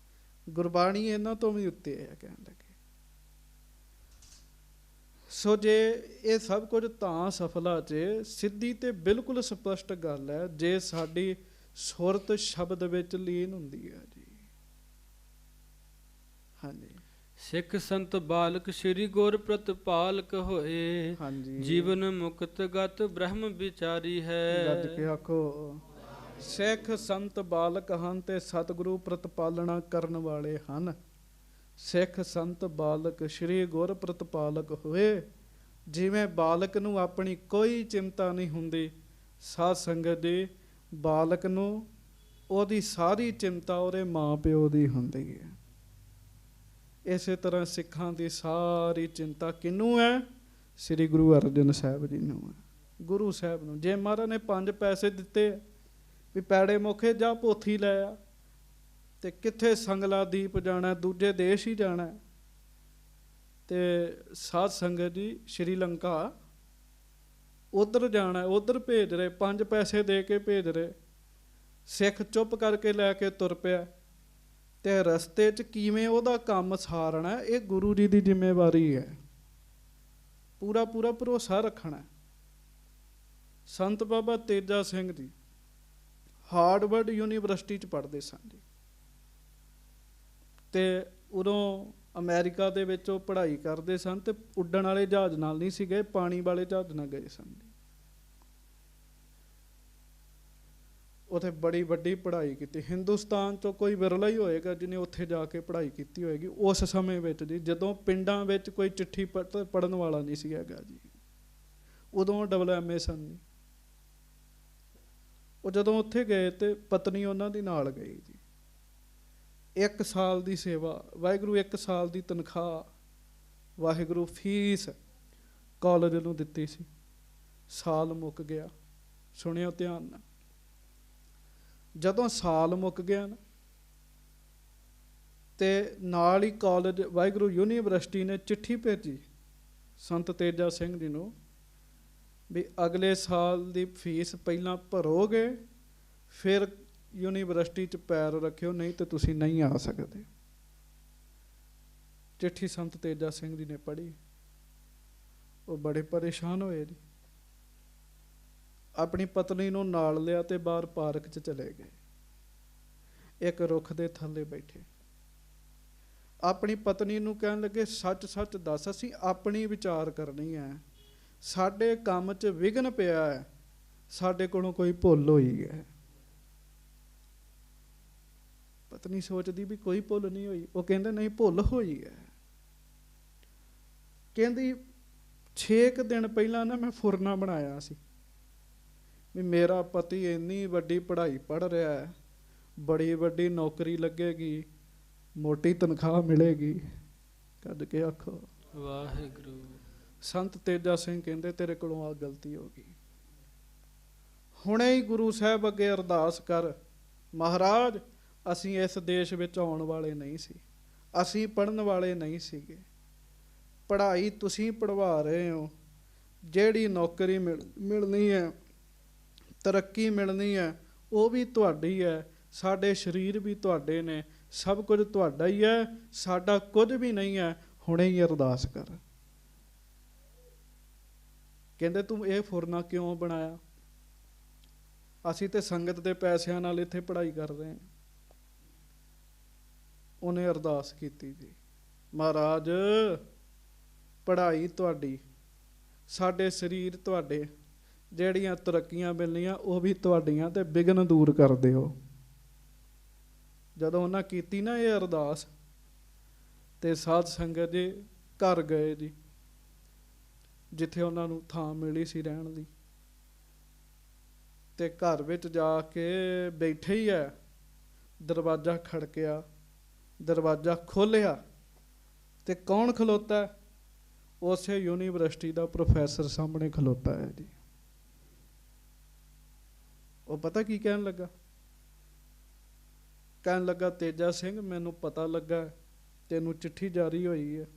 ਗੁਰਬਾਣੀ ਇਹਨਾਂ ਤੋਂ ਵੀ ਉੱਤੇ ਹੈ। ਕਹਿਣ ਲੱਗੇ ਸੋ ਜੇ ਇਹ ਸਭ ਕੁਝ ਤਾਂ ਸਫਲਾ 'ਚ ਸਿੱਧੀ ਤੇ ਬਿਲਕੁਲ ਸਪਸ਼ਟ ਗੱਲ ਹੈ ਜੇ ਸਾਡੀ ਸੁਰਤ ਸ਼ਬਦ ਵਿੱਚ ਲੀਨ ਹੁੰਦੀ ਹੈ ਜੀ। ਹਾਂਜੀ। ਸਿੱਖ ਸੰਤ ਬਾਲਕ ਸ੍ਰੀ ਗੁਰ ਪ੍ਰਤਪਾਲਕ ਹੋਏ, ਹਾਂਜੀ। ਜੀਵਨ ਮੁਕਤ ਗਤ ਬ੍ਰਹਮ ਵਿਚਾਰੀ ਹੈ। ਗੱਜ ਕੇ ਆਖੋ, ਸਿੱਖ ਸੰਤ ਬਾਲਕ ਹਨ ਤੇ ਸਤਿਗੁਰੂ ਪ੍ਰਤਪਾਲਣਾ ਕਰਨ ਵਾਲੇ ਹਨ। ਸਿੱਖ ਸੰਤ ਬਾਲਕ ਸ੍ਰੀ ਗੁਰ ਪ੍ਰਤਪਾਲਕ ਹੋਏ। ਜਿਵੇਂ ਬਾਲਕ ਨੂੰ ਆਪਣੀ ਕੋਈ ਚਿੰਤਾ ਨਹੀਂ ਹੁੰਦੀ, ਸਾਧ ਸੰਗਤ ਦੀ ਬਾਲਕ ਨੂੰ ਉਹਦੀ ਸਾਰੀ ਚਿੰਤਾ ਉਹਦੇ ਮਾਂ ਪਿਓ ਦੀ ਹੁੰਦੀ ਹੈ। ਇਸੇ ਤਰ੍ਹਾਂ ਸਿੱਖਾਂ ਦੀ ਸਾਰੀ ਚਿੰਤਾ ਕਿਹਨੂੰ ਹੈ? ਸ੍ਰੀ ਗੁਰੂ ਅਰਜਨ ਸਾਹਿਬ ਜੀ ਨੂੰ ਹੈ, ਗੁਰੂ ਸਾਹਿਬ ਨੂੰ। ਜੇ ਮਹਾਰਾਜ ਨੇ 5 ਪੈਸੇ ਦਿੱਤੇ ਵੀ ਪੈੜੇ ਮੁਖੇ ਜਾ ਪੋਥੀ ਲੈ ਆ, ਤੇ ਕਿੱਥੇ ਸੰਗਲਾ ਦੀਪ ਜਾਣਾ, ਦੂਜੇ ਦੇਸ਼ ਹੀ ਜਾਣਾ, ਤੇ ਸਾਧ ਸੰਗਤ ਜੀ ਸ਼੍ਰੀਲੰਕਾ ਉਧਰ ਜਾਣਾ, ਉਧਰ ਭੇਜ ਰਹੇ, 5 ਪੈਸੇ ਦੇ ਕੇ ਭੇਜ ਰਹੇ। ਸਿੱਖ ਚੁੱਪ ਕਰਕੇ ਲੈ ਕੇ ਤੁਰ ਪਿਆ, ਤੇ ਰਸਤੇ 'ਚ ਕਿਵੇਂ ਉਹਦਾ ਕੰਮ ਸਾਰਨਾ ਇਹ ਗੁਰੂ ਜੀ ਦੀ ਜ਼ਿੰਮੇਵਾਰੀ ਹੈ। ਪੂਰਾ ਪੂਰਾ ਭਰੋਸਾ ਰੱਖਣਾ। ਸੰਤ ਬਾਬਾ ਤੇਜਾ ਸਿੰਘ ਜੀ ਹਾਰਵਰਡ ਯੂਨੀਵਰਸਿਟੀ 'ਚ ਪੜ੍ਹਦੇ ਸਨ ਜੀ, ਤੇ ਉਦੋਂ ਅਮਰੀਕਾ ਦੇ ਵਿੱਚ ਉਹ ਪੜ੍ਹਾਈ ਕਰਦੇ ਸਨ, ਤੇ ਉੱਡਣ ਵਾਲੇ ਜਹਾਜ਼ ਨਾਲ ਨਹੀਂ ਸੀ ਗਏ, ਪਾਣੀ ਵਾਲੇ ਜਹਾਜ਼ ਨਾਲ ਗਏ ਸਨ ਜੀ। ਉੱਥੇ ਬੜੀ ਵੱਡੀ ਪੜ੍ਹਾਈ ਕੀਤੀ। ਹਿੰਦੁਸਤਾਨ 'ਚੋਂ ਕੋਈ ਵਿਰਲਾ ਹੀ ਹੋਏਗਾ ਜਿਹਨੇ ਉੱਥੇ ਜਾ ਕੇ ਪੜ੍ਹਾਈ ਕੀਤੀ ਹੋਏਗੀ ਉਸ ਸਮੇਂ ਵਿੱਚ ਜੀ, ਜਦੋਂ ਪਿੰਡਾਂ ਵਿੱਚ ਕੋਈ ਚਿੱਠੀ ਪੜ੍ਹਨ ਵਾਲਾ ਨਹੀਂ ਸੀ ਹੈਗਾ ਜੀ। ਉਦੋਂ WMA ਸਨ ਜੀ। ਉਹ ਜਦੋਂ ਉੱਥੇ ਗਏ ਤੇ ਪਤਨੀ ਉਹਨਾਂ ਦੀ ਨਾਲ ਗਈ ਜੀ। 1 ਸਾਲ ਦੀ ਸੇਵਾ, ਵਾਹਿਗੁਰੂ 1 ਸਾਲ ਦੀ ਤਨਖਾਹ, ਵਾਹਿਗੁਰੂ ਫੀਸ ਕਾਲਜ ਨੂੰ ਦਿੱਤੀ ਸੀ। ਸਾਲ ਮੁੱਕ ਗਿਆ। ਸੁਣਿਓ ਧਿਆਨ ਨਾਲ। ਜਦੋਂ ਸਾਲ ਮੁੱਕ ਗਿਆ ਨਾ, ਤੇ ਨਾਲ ਹੀ ਕਾਲਜ ਵਾਹਿਗੁਰੂ ਯੂਨੀਵਰਸਿਟੀ ਨੇ ਚਿੱਠੀ ਭੇਜੀ ਸੰਤ ਤੇਜਾ ਸਿੰਘ ਜੀ ਨੂੰ ਵੀ ਅਗਲੇ ਸਾਲ ਦੀ ਫੀਸ ਪਹਿਲਾਂ ਭਰੋਗੇ, ਫਿਰ ਯੂਨੀਵਰਸਿਟੀ 'ਚ ਪੈਰ ਰੱਖਿਓ, ਨਹੀਂ ਤੇ ਤੁਸੀਂ ਨਹੀਂ ਆ ਸਕਦੇ। ਚਿੱਠੀ ਸੰਤ ਤੇਜਾ ਸਿੰਘ ਜੀ ਨੇ ਪੜ੍ਹੀ। ਉਹ ਬੜੇ ਪਰੇਸ਼ਾਨ ਹੋਏ ਜੀ। ਆਪਣੀ ਪਤਨੀ ਨੂੰ ਨਾਲ ਲਿਆ ਤੇ ਬਾਹਰ ਪਾਰਕ 'ਚ ਚਲੇ ਗਏ। ਇੱਕ ਰੁੱਖ ਦੇ ਥੱਲੇ ਬੈਠੇ। ਆਪਣੀ ਪਤਨੀ ਨੂੰ ਕਹਿਣ ਲੱਗੇ, ਸੱਚ ਸੱਚ ਦੱਸ, ਅਸੀਂ ਆਪਣੀ ਵਿਚਾਰ ਕਰਨੀ ਹੈ, ਸਾਡੇ ਕੰਮ 'ਚ ਵਿਘਨ ਪਿਆ ਹੈ, ਸਾਡੇ ਕੋਲੋਂ ਕੋਈ ਭੁੱਲ ਹੋਈ ਹੈ। ਪਤਨੀ ਸੋਚਦੀ ਵੀ ਕੋਈ ਭੁੱਲ ਨਹੀਂ ਹੋਈ। ਉਹ ਕਹਿੰਦੇ ਨਹੀਂ, ਭੁੱਲ ਹੋਈ ਹੈ। ਕਹਿੰਦੀ 6 ਦਿਨ ਪਹਿਲਾਂ ਨਾ ਮੈਂ ਫੁਰਨਾ ਬਣਾਇਆ ਸੀ ਵੀ ਮੇਰਾ ਪਤੀ ਇੰਨੀ ਵੱਡੀ ਪੜ੍ਹਾਈ ਪੜ੍ਹ ਰਿਹਾ ਹੈ, ਬੜੀ ਵੱਡੀ ਨੌਕਰੀ ਲੱਗੇਗੀ, ਮੋਟੀ ਤਨਖਾਹ ਮਿਲੇਗੀ। ਕੱਢ ਕੇ ਆਖੋ ਵਾਹਿਗੁਰੂ। ਸੰਤ ਤੇਜਾ ਸਿੰਘ ਕਹਿੰਦੇ ਤੇਰੇ ਕੋਲੋਂ ਆ ਗਲਤੀ ਹੋ ਗਈ। ਹੁਣੇ ਹੀ ਗੁਰੂ ਸਾਹਿਬ ਅੱਗੇ ਅਰਦਾਸ ਕਰ, ਮਹਾਰਾਜ ਅਸੀਂ ਇਸ ਦੇਸ਼ ਵਿੱਚ ਆਉਣ ਵਾਲੇ ਨਹੀਂ ਸੀ, ਅਸੀਂ ਪੜ੍ਹਨ ਵਾਲੇ ਨਹੀਂ ਸੀਗੇ, ਪੜ੍ਹਾਈ ਤੁਸੀਂ ਪੜ੍ਹਵਾ ਰਹੇ ਹੋ, ਜਿਹੜੀ ਨੌਕਰੀ ਮਿਲਣੀ ਹੈ, ਤਰੱਕੀ ਮਿਲਣੀ ਹੈ, ਉਹ ਵੀ ਤੁਹਾਡੀ ਹੈ, ਸਾਡੇ ਸਰੀਰ ਵੀ ਤੁਹਾਡੇ ਨੇ, ਸਭ ਕੁਝ ਤੁਹਾਡਾ ਹੀ ਹੈ, ਸਾਡਾ ਕੁਝ ਵੀ ਨਹੀਂ ਹੈ, ਹੁਣੇ ਹੀ ਅਰਦਾਸ ਕਰ। ਕਹਿੰਦੇ ਤੂੰ ਇਹ ਫੁਰਨਾ ਕਿਉਂ ਬਣਾਇਆ? ਅਸੀਂ ਤੇ ਸੰਗਤ ਦੇ ਪੈਸਿਆਂ ਨਾਲ ਇੱਥੇ ਪੜ੍ਹਾਈ ਕਰ ਰਹੇ ਹਾਂ। ਉਹਨੇ ਅਰਦਾਸ ਕੀਤੀ ਜੀ, ਮਹਾਰਾਜ ਪੜ੍ਹਾਈ ਤੁਹਾਡੀ, ਸਾਡੇ ਸਰੀਰ ਤੁਹਾਡੇ, ਜਿਹੜੀਆਂ ਤਰੱਕੀਆਂ ਮਿਲਣੀਆਂ ਉਹ ਵੀ ਤੁਹਾਡੀਆਂ, ਤੇ ਵਿਘਨ ਦੂਰ ਕਰ ਦਿਓ। ਜਦੋਂ ਉਹਨਾਂ ਕੀਤੀ ਨਾ ਇਹ ਅਰਦਾਸ, ਤੇ ਸਾਧ ਸੰਗਤ ਜੀ ਘਰ ਗਏ ਜੀ, ਜਿੱਥੇ ਉਹਨਾਂ ਨੂੰ ਥਾਂ ਮਿਲੀ ਸੀ ਰਹਿਣ ਦੀ। ਤੇ ਘਰ ਵਿੱਚ ਜਾ ਕੇ ਬੈਠੇ ਹੀ ਹੈ, ਦਰਵਾਜ਼ਾ ਖੜਕਿਆ, ਦਰਵਾਜ਼ਾ ਖੋਲ੍ਹਿਆ ਤੇ ਕੌਣ ਖਲੋਤਾ? ਉਸੇ ਯੂਨੀਵਰਸਿਟੀ ਦਾ ਪ੍ਰੋਫੈਸਰ ਸਾਹਮਣੇ ਖਲੋਤਾ ਹੈ ਜੀ। ਉਹ ਪਤਾ ਕੀ ਕਹਿਣ ਲੱਗਾ? ਕਹਿਣ ਲੱਗਾ ਤੇਜਾ ਸਿੰਘ, ਮੈਨੂੰ ਪਤਾ ਲੱਗਾ ਤੈਨੂੰ ਚਿੱਠੀ ਜਾਰੀ ਹੋਈ ਹੈ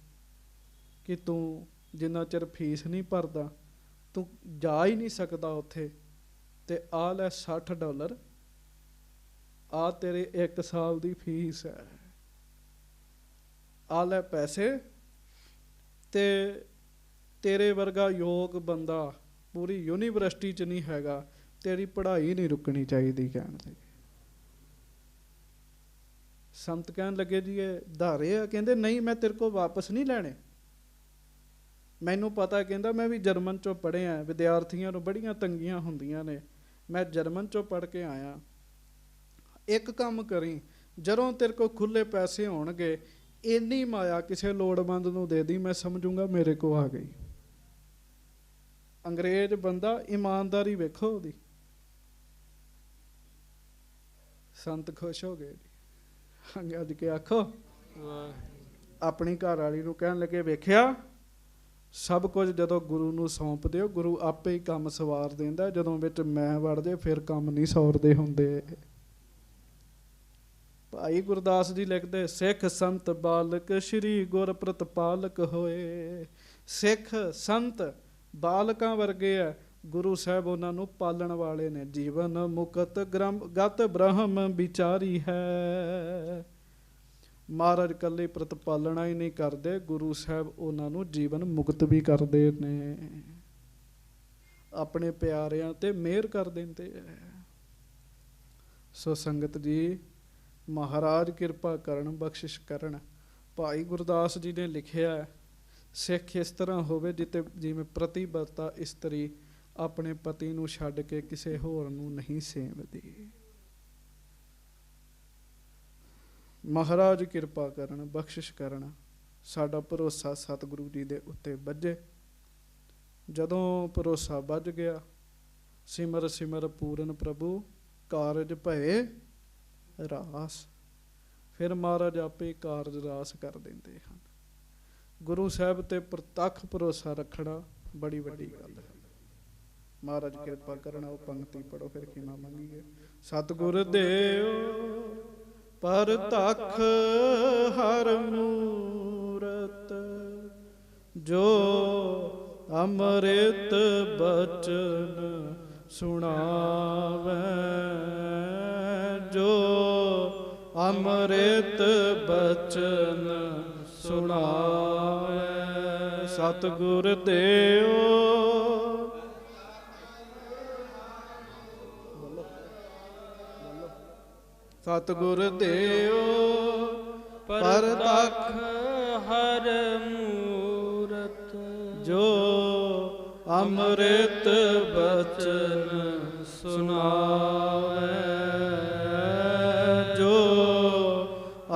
ਕਿ ਤੂੰ ਜਿੰਨਾ ਚਿਰ ਫੀਸ ਨਹੀਂ ਭਰਦਾ ਤੂੰ ਜਾ ਹੀ ਨਹੀਂ ਸਕਦਾ ਉੱਥੇ, ਤੇ ਆ ਲੈ $60, ਆ ਤੇਰੇ 1 ਸਾਲ ਦੀ ਫੀਸ ਹੈ, ਆ ਲੈ ਪੈਸੇ, ਤੇ ਤੇਰੇ ਵਰਗਾ ਯੋਗ ਬੰਦਾ ਪੂਰੀ ਯੂਨੀਵਰਸਿਟੀ 'ਚ ਨਹੀਂ ਹੈਗਾ, ਤੇਰੀ ਪੜ੍ਹਾਈ ਨਹੀਂ ਰੁਕਣੀ ਚਾਹੀਦੀ। ਕਹਿਣ ਲੱਗੇ ਸੰਤ, ਕਹਿਣ ਲੱਗੇ ਜੀ ਇਹ ਧਾਰੇ ਆ? ਕਹਿੰਦੇ ਨਹੀਂ, ਮੈਂ ਤੇਰੇ ਕੋਲ ਵਾਪਸ ਨਹੀਂ ਲੈਣੇ, ਮੈਨੂੰ ਪਤਾ। ਕਹਿੰਦਾ ਮੈਂ ਵੀ ਜਰਮਨ 'ਚੋਂ ਪੜ੍ਹਿਆ, ਵਿਦਿਆਰਥੀਆਂ ਨੂੰ ਬੜੀਆਂ ਤੰਗੀਆਂ ਹੁੰਦੀਆਂ ਨੇ, ਮੈਂ ਜਰਮਨ 'ਚੋਂ ਪੜ੍ਹ ਕੇ ਆਇਆ। ਇੱਕ ਕੰਮ ਕਰੀ, ਜਦੋਂ ਤੇਰੇ ਕੋਲ ਖੁੱਲ੍ਹੇ ਪੈਸੇ ਹੋਣਗੇ, ਇੰਨੀ ਮਾਇਆ ਕਿਸੇ ਲੋੜਵੰਦ ਨੂੰ ਦੇ ਦੀ, ਮੈਂ ਸਮਝੂੰਗਾ ਮੇਰੇ ਕੋਲ ਆ ਗਈ। ਅੰਗਰੇਜ਼ ਬੰਦਾ, ਇਮਾਨਦਾਰੀ ਵੇਖੋ ਉਹਦੀ। ਸੰਤ ਖੁਸ਼ ਹੋ ਗਏ ਜੀ। ਅੱਜ ਕੇ ਆਖੋ ਆਪਣੀ ਘਰ ਵਾਲੀ ਨੂੰ ਕਹਿਣ ਲੱਗੇ, ਵੇਖਿਆ ਸਭ ਕੁਝ ਜਦੋਂ ਗੁਰੂ ਨੂੰ ਸੌਂਪ ਦਿਓ, ਗੁਰੂ ਆਪੇ ਹੀ ਕੰਮ ਸਵਾਰ ਦਿੰਦਾ, ਜਦੋਂ ਵਿੱਚ ਮੈਂ ਵੜ ਜੇ ਫਿਰ ਕੰਮ ਨਹੀਂ ਸੌਰਦੇ ਹੁੰਦੇ। ਭਾਈ ਗੁਰਦਾਸ ਜੀ ਲਿਖਦੇ, ਸਿੱਖ ਸੰਤ ਬਾਲਕ ਸ਼੍ਰੀ ਗੁਰ ਪ੍ਰਤਪਾਲਕ ਹੋਏ। ਸਿੱਖ ਸੰਤ ਬਾਲਕਾਂ ਵਰਗੇ ਆ, ਗੁਰੂ ਸਾਹਿਬ ਉਹਨਾਂ ਨੂੰ ਪਾਲਣ ਵਾਲੇ ਨੇ। ਜੀਵਨ ਮੁਕਤ ਗਤ ਬ੍ਰਹਮ ਵਿਚਾਰੀ ਹੈ। ਮਹਾਰਾਜ ਇਕੱਲੇ ਪ੍ਰਤਪਾਲਣਾ ਹੀ ਨਹੀਂ ਕਰਦੇ, ਗੁਰੂ ਸਾਹਿਬ ਉਹਨਾਂ ਨੂੰ ਜੀਵਨ ਮੁਕਤ ਵੀ ਕਰਦੇ ਨੇ, ਆਪਣੇ ਪਿਆਰਿਆਂ ਤੇ ਮਿਹਰ ਕਰ ਦਿੰਦੇ ਹੈ। ਸੋ ਸੰਗਤ ਜੀ, ਮਹਾਰਾਜ ਕਿਰਪਾ ਕਰਨ, ਬਖਸ਼ਿਸ਼ ਕਰਨ। ਭਾਈ ਗੁਰਦਾਸ ਜੀ ਨੇ ਲਿਖਿਆ, ਸਿੱਖ ਇਸ ਤਰ੍ਹਾਂ ਹੋਵੇ ਜਿਵੇਂ ਪ੍ਰਤੀਬੱਧਤਾ ਇਸਤਰੀ ਆਪਣੇ ਪਤੀ ਨੂੰ ਛੱਡ ਕੇ ਕਿਸੇ ਹੋਰ ਨੂੰ ਨਹੀਂ ਸੇਵਦੀ। ਮਹਾਰਾਜ ਕਿਰਪਾ ਕਰਨ, ਬਖਸ਼ਿਸ਼ ਕਰਨ। ਸਾਡਾ ਭਰੋਸਾ ਸਤਿਗੁਰੂ ਜੀ ਦੇ ਉੱਤੇ ਬੱਝੇ। ਜਦੋਂ ਭਰੋਸਾ ਬੱਝ ਗਿਆ, ਸਿਮਰ ਸਿਮਰ ਪੂਰਨ ਪ੍ਰਭੂ ਕਾਰਜ ਭਏ ਰਾਸ। ਫਿਰ ਮਹਾਰਾਜ ਆਪੇ ਕਾਰਜ ਰਾਸ ਕਰ ਦਿੰਦੇ ਹਨ। ਗੁਰੂ ਸਾਹਿਬ ਤੇ ਪ੍ਰਤੱਖ ਭਰੋਸਾ ਰੱਖਣਾ ਬੜੀ ਵੱਡੀ ਗੱਲ ਹੈ। ਮਹਾਰਾਜ ਕਿਰਪਾ ਕਰਨਾ। ਉਹ ਪੰਕਤੀ ਪੜੋ, ਫਿਰ ਖਿਮਾ ਮੰਗੀਏ। ਸਤਿਗੁਰ ਦੇਵ ਪ੍ਰਤੱਖ ਹਰ ਮੂਰਤ, ਜੋ ਅੰਮ੍ਰਿਤ ਬਚਨ ਸੁਣਾਵੇ, ਜੋ ਅੰਮ੍ਰਿਤ ਬਚਨ ਸੁਣਾਵੇ। ਸਤਿਗੁਰ ਦੇਵ ਸਤਿਗੁਰ ਦੇਵ ਪ੍ਰਤੱਖ ਹਰ ਮੂਰਤ, ਜੋ ਅੰਮ੍ਰਿਤ ਬਚਨ ਸੁਣਾਵੇ, ਜੋ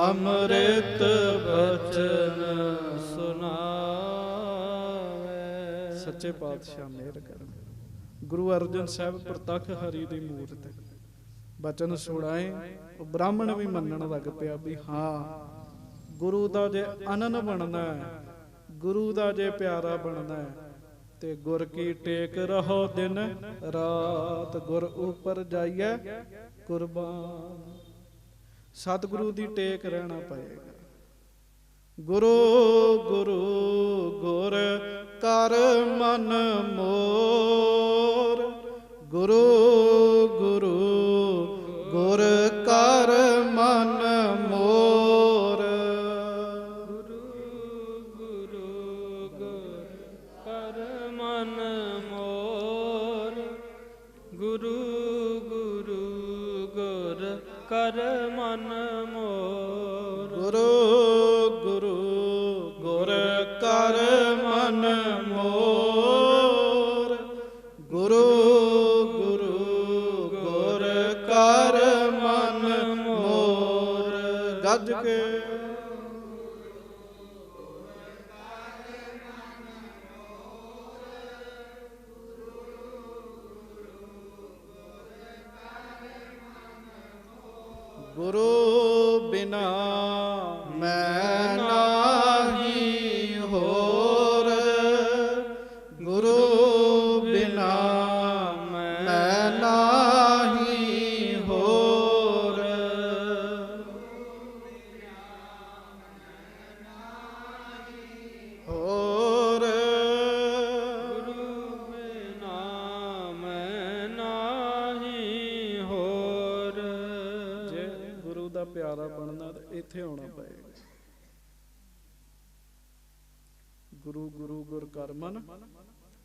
ਅੰਮ੍ਰਿਤ ਬਚਨ ਸੁਣਾਵੇ। ਸੱਚੇ ਪਾਤਸ਼ਾਹ ਮਿਹਰ ਕਰਨ। ਗੁਰੂ ਅਰਜਨ ਸਾਹਿਬ ਪ੍ਰਤੱਖ ਹਰੀ ਦੀ ਮੂਰਤ ਬਚਨ ਸੁਣਾਏ। ਉਹ ਬ੍ਰਾਹਮਣ ਵੀ ਮੰਨਣ ਲੱਗ ਪਿਆ ਵੀ ਹਾਂ, ਗੁਰੂ ਦਾ ਜੇ ਅਨਨ ਬਣਨਾ, ਗੁਰੂ ਦਾ ਜੇ ਪਿਆਰਾ ਬਣਨਾ ਤੇ ਗੁਰ ਕੀ ਟੇਕ ਰਹੋ ਦਿਨ ਰਾਤ, ਗੁਰ ਉਪਰ ਜਾਈਏ ਕੁਰਬਾਨ। ਸਤਿਗੁਰੂ ਦੀ ਟੇਕ ਰਹਿਣਾ ਪਏਗਾ। ਗੁਰੂ ਗੁਰੂ ਗੁਰ ਕਰ ਮਨ ਮੋਰ, ਗੁਰੂ ਗੁਰੂ ਗੁਰ ਕਰ ਮਨ ਮੋਰ, ਗੁਰੂ ਗੁਰੂ ਗੁਰ ਕਰ ਮਨ ਮੋਰ, ਗੁਰੂ ਗੁਰੂ ਗੁਰ ਕਰ ਮਨ ਮੋਰ, ਗੁਰੂ ਗੁਰੂ ਗੁਰ ਕਰ ਮਨ ਮੋਰ, ਗੁਰੂ ਗੁਰੂ ਗੁਰ ਕਰ ਮਨ ਮੋਰ। ਗੱਜ ਕੇ ਗੁਰੂ ਬਿਨਾ ਮੈਂ ਨਾਹੀ ਹੋਰ, ਗੁਰੂ ਬਿਨਾ ਮੈਂ ਨਾਹੀ ਹੋਰ, ਹੋਰ ਗੁਰੂ ਬਿਨਾ ਮੈਂ ਨਾਹੀ ਹੋਰ। ਜੇ ਗੁਰੂ ਦਾ ਪਿਆਰਾ ਬਣਨਾ ਤਾਂ ਇੱਥੇ ਆਉਣਾ ਪਏਗਾ। ਗੁਰੂ ਗੁਰੂ ਗੁਰ ਕਰ ਮਨ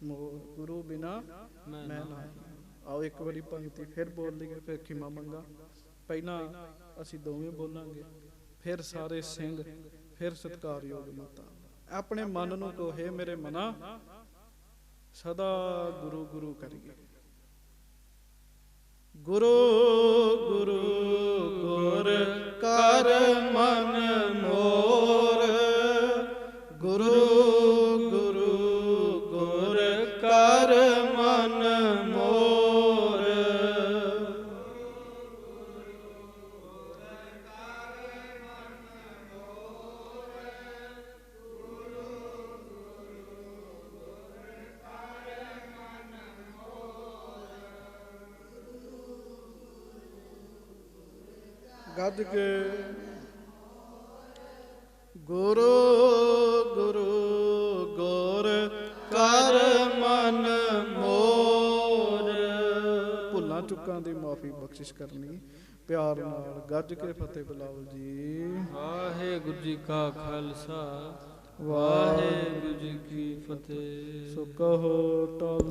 ਮੋਰ, ਗੁਰੂ ਬਿਨਾ ਮੈਂ ਨਾਹੀ। ਆਓ ਇੱਕ ਵਾਰੀ ਪੰਕਤੀ ਫਿਰ ਬੋਲ ਲਈਏ, ਫਿਰ ਖਿਮਾ ਮੰਗਾ। ਪਹਿਲਾਂ ਅਸੀਂ ਦੋਵੇਂ ਬੋਲਾਂਗੇ, ਫਿਰ ਸਾਰੇ ਸਿੰਘ, ਫਿਰ ਸਤਿਕਾਰਯੋਗ ਮਾਤਾ। ਆਪਣੇ ਮਨ ਨੂੰ ਕਹੋ, ਹੇ ਮੇਰੇ ਮਨਾ ਸਦਾ ਗੁਰੂ ਗੁਰੂ ਕਰੀਏ। ਗੁਰੂ ਗੁਰੂ ਗੁਰ ਕਰ ਮਨ ਮੋਰ, ਗੁਰੂ ਗੁਰੂ ਗੁਰ ਕਰ ਮਨ ਮੋਰ, ਗੱਜ ਕੇ ਗੁਰੂ ਗੁਰੂ ਗੁਰ ਕਰ ਮਨ ਮੋਰ। ਭੁੱਲਾਂ ਚੁੱਕਾਂ ਦੀ ਮਾਫੀ ਬਖਸ਼ਿਸ਼ ਕਰਨੀ। ਪਿਆਰ ਨਾਲ ਗੱਜ ਕੇ ਫਤਿਹ ਬੁਲਾਓ ਜੀ। ਵਾਹਿਗੁਰੂ ਜੀ ਕਾ ਖਾਲਸਾ, ਵਾਹਿਗੁਰੂ ਜੀ ਕੀ ਫਤਿਹ। ਸੋ ਕਹੋ ਟਲ